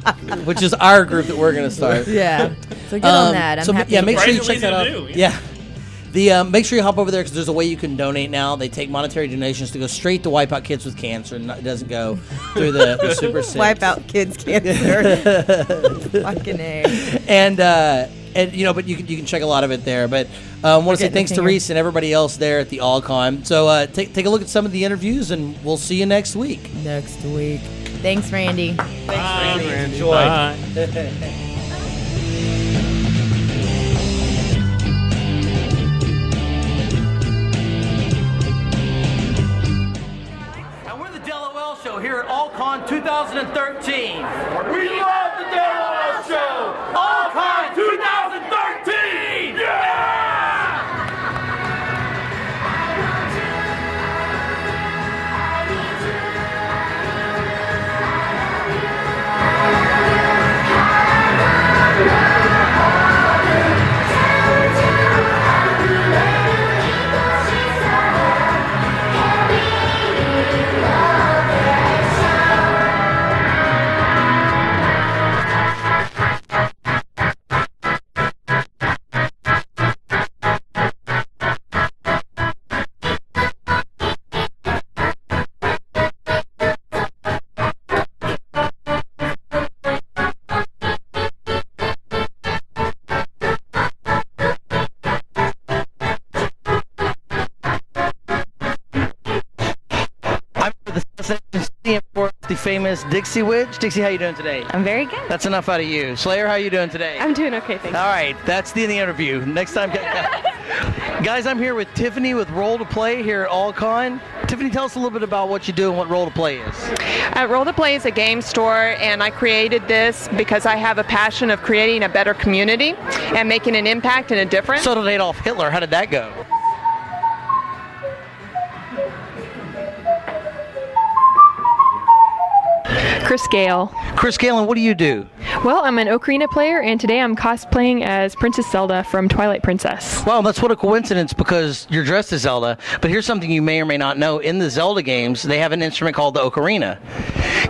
Which is our group that we're going to start. Yeah. So get on that. I'm happy. Yeah, make sure you Surprisingly check that easy out. to do, Yeah. Make sure you hop over there because there's a way you can donate now. They take monetary donations to go straight to wipe out kids with cancer, and it doesn't go through the Super 6. Wipe out kids' cancer. Fucking A. And but you can check a lot of it there. But I want to say thanks to Reese and everybody else there at the All-Con. So take a look at some of the interviews, and we'll see you next week. Thanks, Randy. Thanks, Randy. Enjoy. Bye. And we're the DELoL Show here at All-Con 2013. We love the DELoL Show! All-Con 2013! Yeah! The famous Dixie Witch. Dixie, how you doing today? I'm very good. That's enough out of you. Slayer, how you doing today? I'm doing okay, thanks. All right, that's the end of the interview. Next time, guys, I'm here with Tiffany with Roll to Play here at All-Con. Tiffany, tell us a little bit about what you do and what Roll to Play is. Roll to Play is a game store, and I created this because I have a passion of creating a better community and making an impact and a difference. So did Adolf Hitler. How did that go? Chris Gale. Chris Gale, and what do you do? Well, I'm an Ocarina player, and today I'm cosplaying as Princess Zelda from Twilight Princess. Well, that's what a coincidence because you're dressed as Zelda. But here's something you may or may not know. In the Zelda games, they have an instrument called the Ocarina.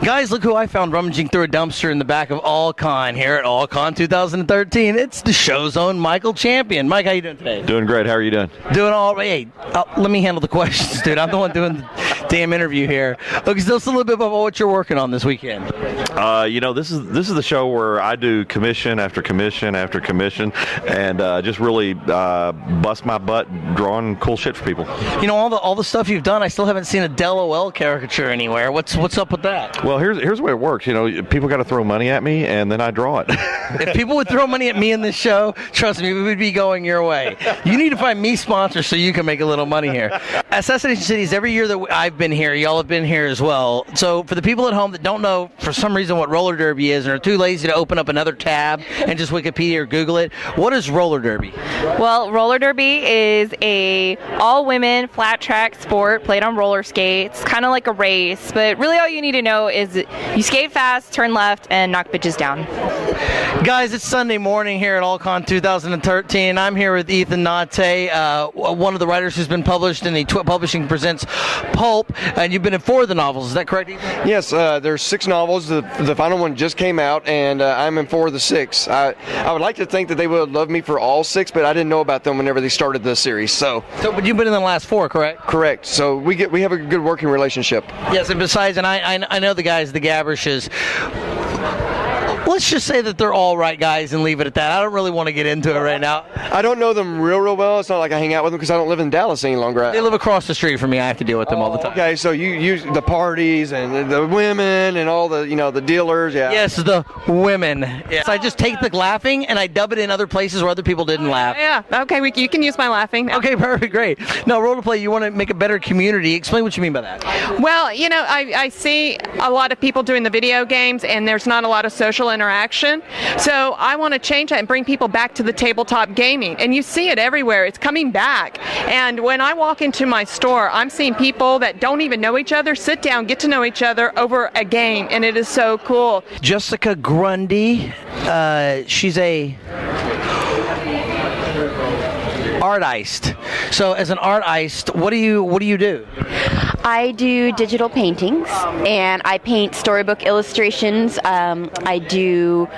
Guys, look who I found rummaging through a dumpster in the back of All-Con here at All-Con 2013. It's the show's own Michael Champion. Mike, how you doing today? Doing great. How are you doing? Doing all right. Hey, let me handle the questions, dude. I'm the one doing damn interview here. Look, tell us a little bit about what you're working on this weekend. This is the show where I do commission after commission after commission, and just really bust my butt drawing cool shit for people. All the stuff you've done, I still haven't seen a DELoL caricature anywhere. What's up with that? Well, here's the way it works. People got to throw money at me, and then I draw it. If people would throw money at me in this show, trust me, we would be going your way. You need to find me sponsors so you can make a little money here. Assassination Cities, every year that I've been here, y'all have been here as well. So for the people at home that don't know for some reason what roller derby is and are too lazy to open up another tab and just Wikipedia or Google it, what is roller derby? Well, roller derby is a all-women flat track sport played on roller skates, kind of like a race, but really all you need to know is you skate fast, turn left, and knock bitches down. Guys, it's Sunday morning here at AllCon 2013. I'm here with Ethan Nate, one of the writers who's been published in the Publishing Presents Pulp, and you've been in 4 of the novels. Is that correct, Ethan? Yes, there's 6 novels. The final one just came out, and I'm in 4 of the 6. I would like to think that they would love me for all 6, but I didn't know about them whenever they started the series. But you've been in the last 4, correct? Correct. So we have a good working relationship. Yes, and besides, and I know the guys, the Gabbishes. Let's just say that they're all right guys and leave it at that. I don't really want to get into it right now. I don't know them real well. It's not like I hang out with them because I don't live in Dallas any longer. They live across the street from me. I have to deal with them all the time. Okay, so you use the parties and the women and all the the dealers. Yeah. Yes, the women. Yes. I just take the laughing and I dub it in other places where other people didn't laugh. Yeah. Okay. You can use my laughing. Okay. Perfect. Great. Now, Rollerplay, you want to make a better community. Explain what you mean by that. Well, I see a lot of people doing the video games, and there's not a lot of social interaction. So I want to change that and bring people back to the tabletop gaming. And you see it everywhere. It's coming back. And when I walk into my store, I'm seeing people that don't even know each other sit down, get to know each other over a game. And it is so cool. Jessica Grundy, she's a artist. So as an artist, what do you do? I do digital paintings, and I paint storybook illustrations. I do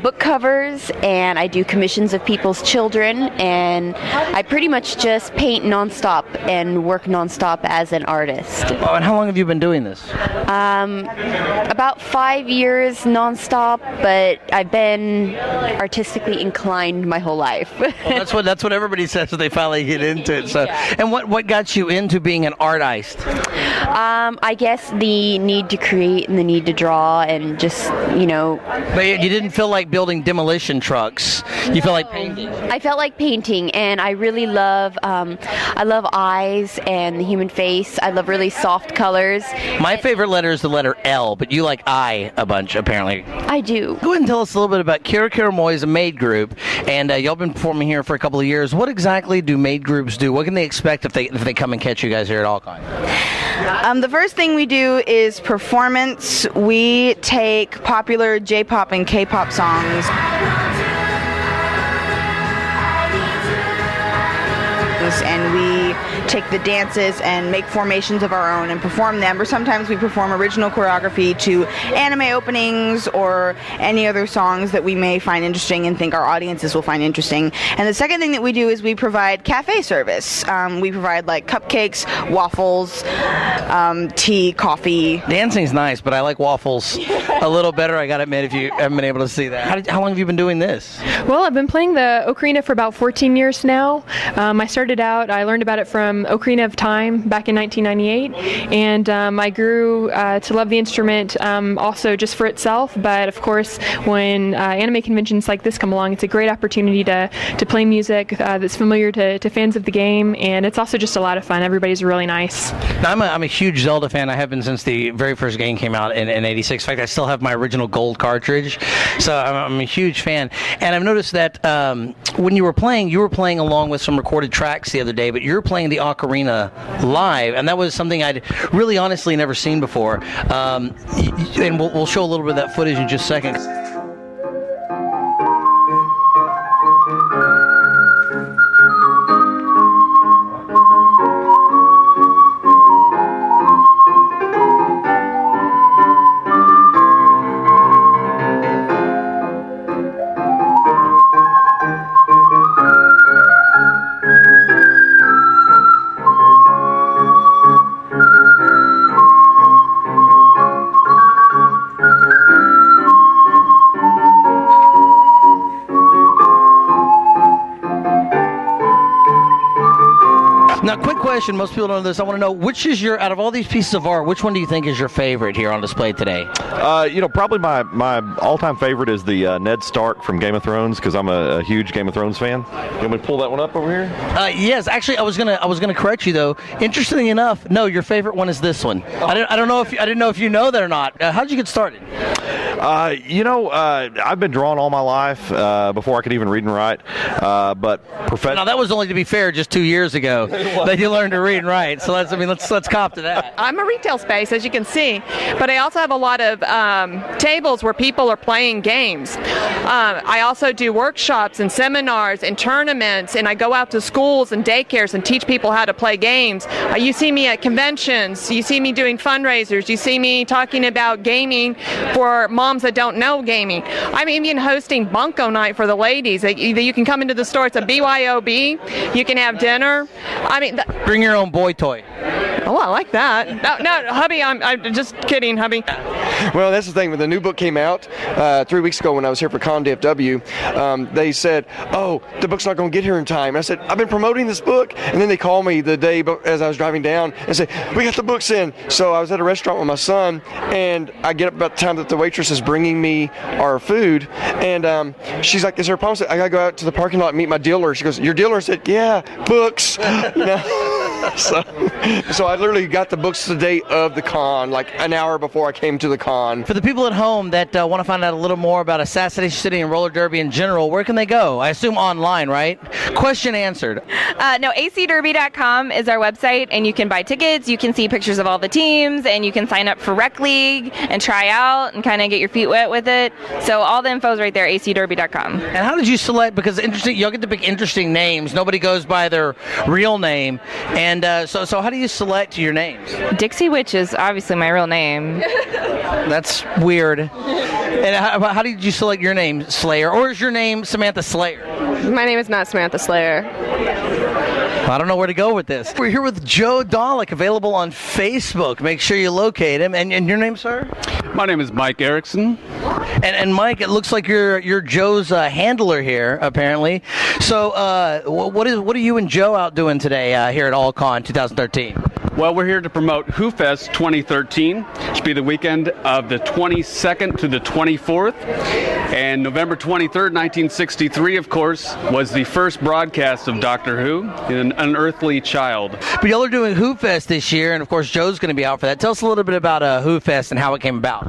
book covers, and I do commissions of people's children, and I pretty much just paint nonstop and work nonstop as an artist. Oh, and how long have you been doing this? About 5 years nonstop, but I've been artistically inclined my whole life. Well, that's what everybody says when they finally get into it. So, yeah. And what got you into being an artist? I guess the need to create and the need to draw and just, But you didn't feel like building demolition trucks. You felt like painting. I felt like painting, and I really love, I love eyes and the human face. I love really soft colors. My favorite letter is the letter L, but you like I a bunch, apparently. I do. Go ahead and tell us a little bit about Kira Kira Moy is a maid group, and y'all been performing here for a couple of years. What exactly do maid groups do? What can they expect if they come and catch you guys here at AllCon? The first thing we do is performance. We take popular J-pop and K-pop songs and we take the dances and make formations of our own and perform them, or sometimes we perform original choreography to anime openings or any other songs that we may find interesting and think our audiences will find interesting. And the second thing that we do is we provide cafe service. We provide like cupcakes, waffles, tea, coffee. Dancing's nice, but I like waffles a little better, I gotta admit, if you haven't been able to see that. How long have you been doing this? Well, I've been playing the Ocarina for about 14 years now. I started out, I learned about it from Ocarina of Time back in 1998, and I grew to love the instrument also just for itself, but of course when anime conventions like this come along, it's a great opportunity to play music that's familiar to fans of the game, and it's also just a lot of fun. Everybody's really nice. Now, I'm a huge Zelda fan. I have been since the very first game came out in '86. In fact, I still have my original gold cartridge, so I'm a huge fan. And I've noticed that when you were playing along with some recorded tracks the other day, but you're playing the Ocarina live, and that was something I'd really honestly never seen before. And we'll show a little bit of that footage in just seconds. question. Most people don't know this. I want to know, which is out of all these pieces of art, which one do you think is your favorite here on display today? Probably my all-time favorite is the Ned Stark from Game of Thrones, because I'm a huge Game of Thrones fan. You want me to pull that one up over here? Yes, actually, I was gonna correct you though. Interestingly enough, no, your favorite one is this one. I didn't know if you know that or not. How'd you get started? I've been drawing all my life before I could even read and write. But now that was only, to be fair, just 2 years ago that you learned to read and write. So let's cop to that. I'm a retail space, as you can see, but I also have a lot of tables where people are playing games. I also do workshops and seminars and tournaments, and I go out to schools and daycares and teach people how to play games. You see me at conventions. You see me doing fundraisers. You see me talking about gaming for moms that don't know gaming. I'm even hosting Bunko Night for the ladies. You can come into the store. It's a BYOB. You can have dinner. Bring your own boy toy. Oh, I like that. No, hubby, I'm just kidding, hubby. Well, that's the thing. When the new book came out 3 weeks ago when I was here for ConDFW, they said, oh, the book's not going to get here in time. And I said, I've been promoting this book. And then they called me the day as I was driving down and said, we got the books in. So I was at a restaurant with my son, and I get up about the time that the waitress is bringing me our food. And she's like, is there a problem? I said, I got to go out to the parking lot and meet my dealer. She goes, your dealer? I said, yeah, books. So I literally got the books the day of the con, like an hour before I came to the con. For the people at home that want to find out a little more about Assassination City and roller derby in general, where can they go? I assume online, right? Question answered. No, acderby.com is our website, and you can buy tickets, you can see pictures of all the teams, and you can sign up for Rec League and try out and kind of get your feet wet with it. So all the info is right there, acderby.com. And how did you select, because y'all get to pick interesting names. Nobody goes by their real name. And so how do you select your names? Dixie Witch is obviously my real name. That's weird. And how did you select your name, Slayer? Or is your name Samantha Slayer? My name is not Samantha Slayer. I don't know where to go with this. We're here with Joe Dalek, available on Facebook. Make sure you locate him. And your name, sir? My name is Mike Erickson. And Mike, it looks like you're Joe's handler here, apparently. So what are you and Joe out doing today here at AllCon 2013? Well, we're here to promote WhoFest 2013. It should be the weekend of the 22nd to the 24th. And November 23rd, 1963, of course, was the first broadcast of Doctor Who, An Unearthly Child. But y'all are doing WhoFest this year, and of course Joe's going to be out for that. Tell us a little bit about WhoFest and how it came about.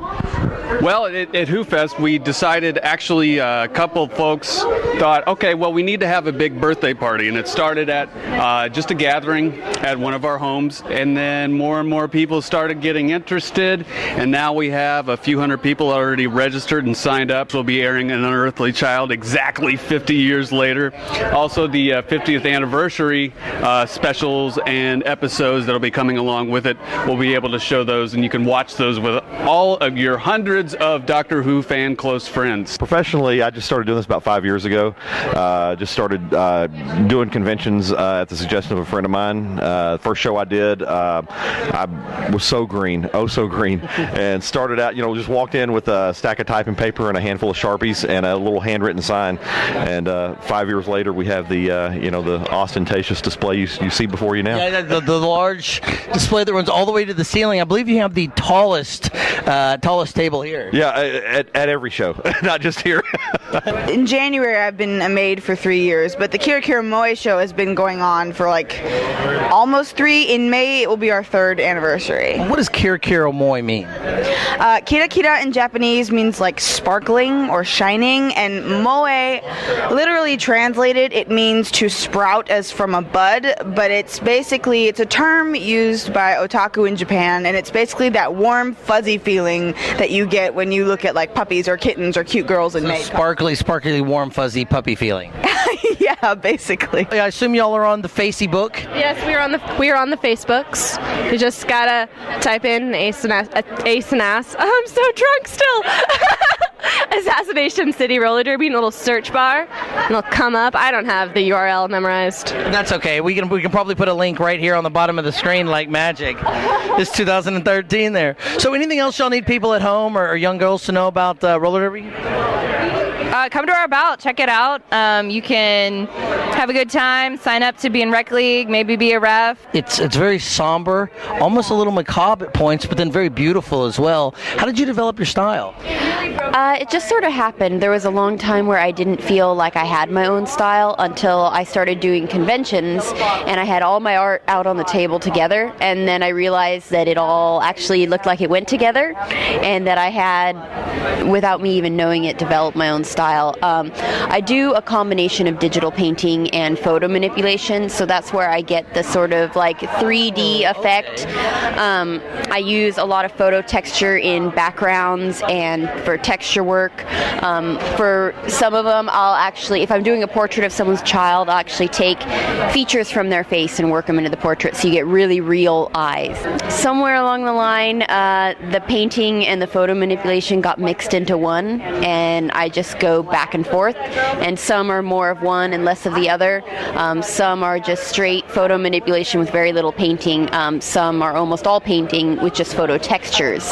Well, at WhoFest, we decided, actually, a couple of folks thought, okay, well, we need to have a big birthday party. And it started at just a gathering at one of our homes. And then more and more people started getting interested. And now we have a few hundred people already registered and signed up. We'll be airing An Unearthly Child exactly 50 years later. Also, the 50th anniversary specials and episodes that will be coming along with it. We'll be able to show those, and you can watch those with all of your hundreds of Doctor Who fan close friends. Professionally, I just started doing this about 5 years ago. Just started doing conventions at the suggestion of a friend of mine. First show I did, I was so green, and started out, just walked in with a stack of typing paper and a handful of Sharpies and a little handwritten sign. And 5 years later, we have the ostentatious display you see before you now. Yeah, the large display that runs all the way to the ceiling. I believe you have the tallest table here. Yeah, at every show, not just here. In January, I've been a maid for 3 years, but the Kira Kira Moe show has been going on for almost 3. In May, it will be our 3rd anniversary. What does Kira Kira Moe mean? Kira Kira in Japanese means sparkling or shining, and Moe, literally translated, it means to sprout as from a bud, but it's a term used by otaku in Japan, and it's basically that warm, fuzzy feeling that you get when you look at puppies or kittens or cute girls in makeup. Sparkly, warm, fuzzy puppy feeling. Yeah, basically. I assume y'all are on the Facebook. Yes, we are on the Facebooks. You just gotta type in ace and ass. I'm so drunk still. Assassination City Roller Derby in a little search bar, and it'll come up. I don't have the URL memorized. That's okay. We can probably put a link right here on the bottom of the screen like magic. It's 2013 there. So anything else y'all need people at home or young girls to know about roller derby? Come to our bout, check it out. You can have a good time, sign up to be in Rec League, maybe be a ref. It's very somber, almost a little macabre at points, but then very beautiful as well. How did you develop your style? It just sort of happened. There was a long time where I didn't feel like I had my own style until I started doing conventions and I had all my art out on the table together, and then I realized that it all actually looked like it went together and that I had, without me even knowing it, developed my own style. I do a combination of digital painting and photo manipulation, so that's where I get the sort of like 3D effect. I use a lot of photo texture in backgrounds and for texture work. For some of them, I'll actually, if I'm doing a portrait of someone's child, I'll actually take features from their face and work them into the portrait so you get really real eyes. Somewhere along the line, the painting and the photo manipulation got mixed into one, and I just go back and forth, and some are more of one and less of the other. Some are just straight photo manipulation with very little painting. Some are almost all painting with just photo textures.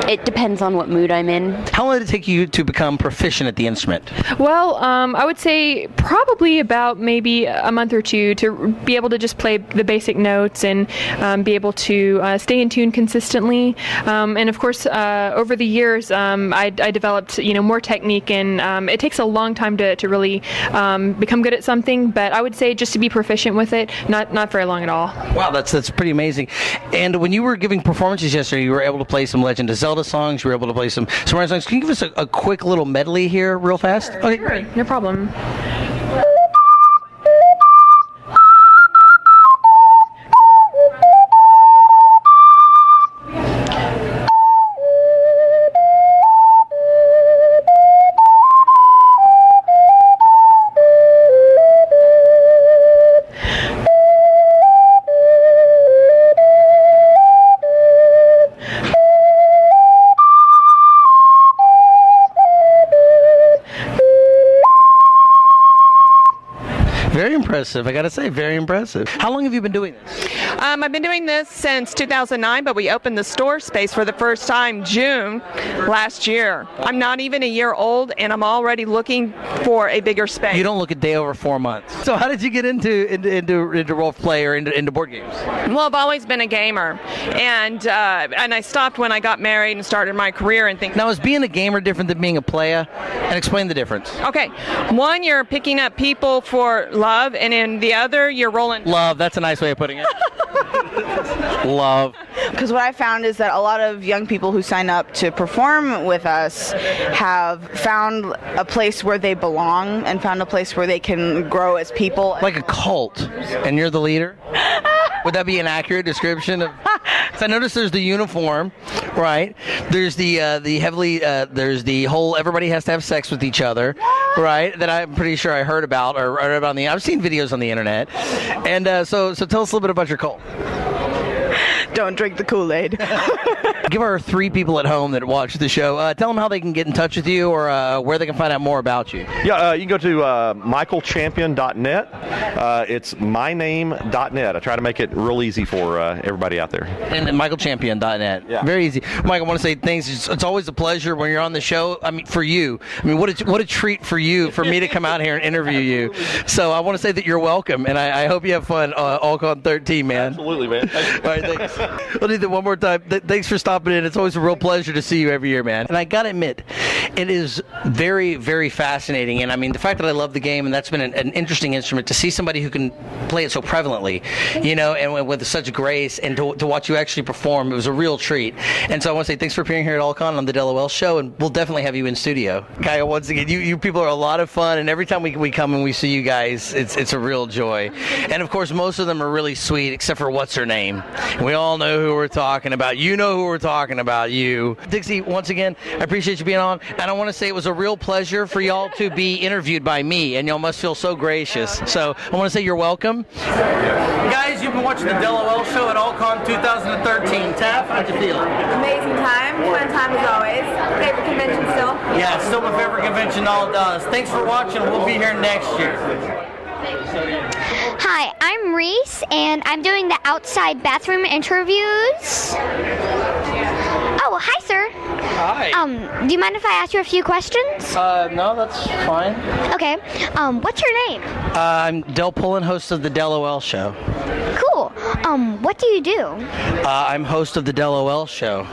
It depends on what mood I'm in. How long did it take you to become proficient at the instrument? Well, I would say probably about maybe a month or two to be able to just play the basic notes and be able to stay in tune consistently. And of course, over the years, I developed more technique, and it takes a long time to really become good at something. But I would say just to be proficient with it, not very long at all. Wow, that's pretty amazing. And when you were giving performances yesterday, you were able to play some Legend of Zelda songs. You were able to play some Mario songs. Can you give us a quick little medley here, real fast? Okay, sure. No problem. Very impressive. I got to say, very impressive. How long have you been doing this? I've been doing this since 2009, but we opened the store space for the first time June last year. I'm not even a year old, and I'm already looking for a bigger space. You don't look a day over 4 months. So how did you get into role play or into board games? Well, I've always been a gamer, and I stopped when I got married and started my career and things. Now, is being a gamer different than being a player? And explain the difference. Okay. One, you're picking up people for love, and in the other, you're rolling. Love. That's a nice way of putting it. Love. Because what I found is that a lot of young people who sign up to perform with us have found a place where they belong and found a place where they can grow as people. Like a cult, and you're the leader? Would that be an accurate description of? So I noticed there's the uniform, right? There's the heavily, there's the whole everybody has to have sex with each other, right? That I'm pretty sure I heard about or read about I've seen videos on the internet, and so tell us a little bit about your cult. Don't drink the Kool-Aid. Give our 3 people at home that watch the show, tell them how they can get in touch with you or where they can find out more about you. Yeah, you can go to michaelchampion.net. It's myname.net. I try to make it real easy for everybody out there. And michaelchampion.net. Yeah. Very easy. Mike, I want to say thanks. It's always a pleasure when you're on the show. I mean, for you. I mean, what a treat for you, for me to come out here and interview you. So I want to say that you're welcome, and I hope you have fun All-Con 13, man. Absolutely, man. All right, thanks. We'll do that one more time. Thanks for stopping in. It's always a real pleasure to see you every year, man. And I got to admit, it is very, very fascinating. And I mean, the fact that I love the game, and that's been an interesting instrument to see somebody who can play it so prevalently, and with such grace, and to watch you actually perform, it was a real treat. And so I want to say thanks for appearing here at All-Con on the DELoL show, and we'll definitely have you in studio. Kyle, once again, you people are a lot of fun, and every time we come and we see you guys, it's a real joy. And of course, most of them are really sweet, except for what's her name. We all know who we're talking about. You know who we're talking about, you. Dixie, once again, I appreciate you being on, and I want to say it was a real pleasure for y'all to be interviewed by me, and y'all must feel so gracious. So I want to say you're welcome. Guys, you've been watching the DELoL show at All-Con 2013. Taff, how'd you feel? Amazing time. Fun time as always. Favorite convention still? Yeah, it's still my favorite convention, all it does. Thanks for watching. We'll be here next year. Hi, I'm Reese, and I'm doing the outside bathroom interviews. Oh, hi, sir. Hi. Do you mind if I ask you a few questions? No, that's fine. Okay. What's your name? I'm Del Pullen, host of the DELoL show. Cool. What do you do? I'm host of the DELoL show.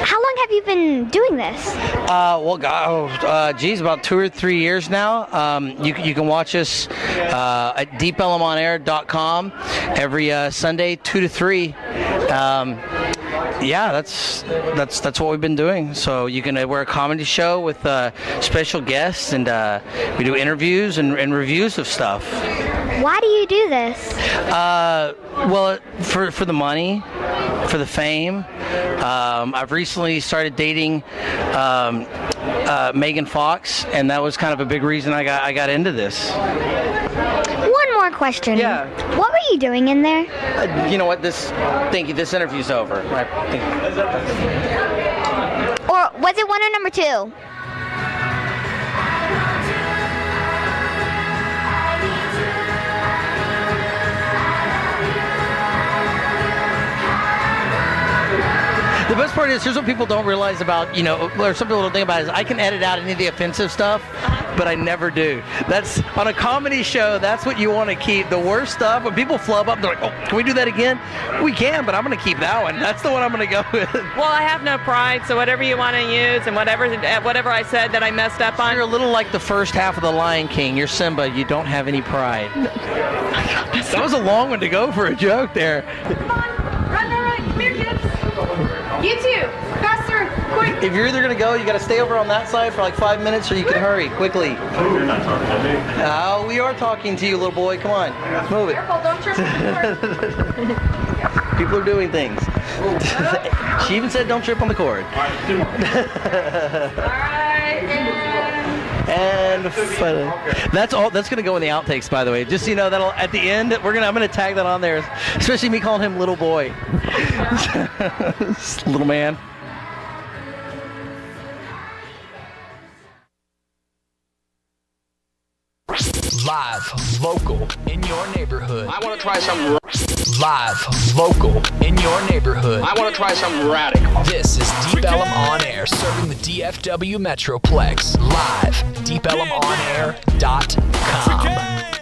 How long have you been doing this? About 2 or 3 years now. You can watch us at DELomonair.com every Sunday, 2 to 3. That's what we've been doing. So we're a comedy show with special guests, and we do interviews and reviews of stuff. Why do you do this? For the money, for the fame. I've recently started dating Megan Fox, and that was kind of a big reason I got into this. One more question. Yeah. What were you doing in there? You know what? Thank you. This interview's over. Or was it 1 or number 2? The best part is, here's what people don't realize about, or some people don't think about, is I can edit out any of the offensive stuff, but I never do. That's, on a comedy show, that's what you want to keep. The worst stuff, when people flub up, they're like, oh, can we do that again? We can, but I'm going to keep that one. That's the one I'm going to go with. Well, I have no pride, so whatever you want to use and whatever I said that I messed up on. You're a little like the first half of The Lion King. You're Simba. You don't have any pride. That was a long one to go for a joke there. Come on, run. Come here, kids. You too. Faster, quick. If you're either going to go, you got to stay over on that side for like 5 minutes, or you can hurry quickly. You're not talking to me. Oh, we are talking to you, little boy. Come on, move it. Careful, don't trip on the cord. People are doing things. She even said don't trip on the cord. All right, And that's all. That's gonna go in the outtakes, by the way. Just so you know, that'll at the end. I'm gonna tag that on there, especially me calling him little boy, little man. Live, local, in your neighborhood. I want to try something. Live, local, in your neighborhood. I want to try something radical. This is DELoL On Air, serving the DFW Metroplex. Live, DELomonair.com.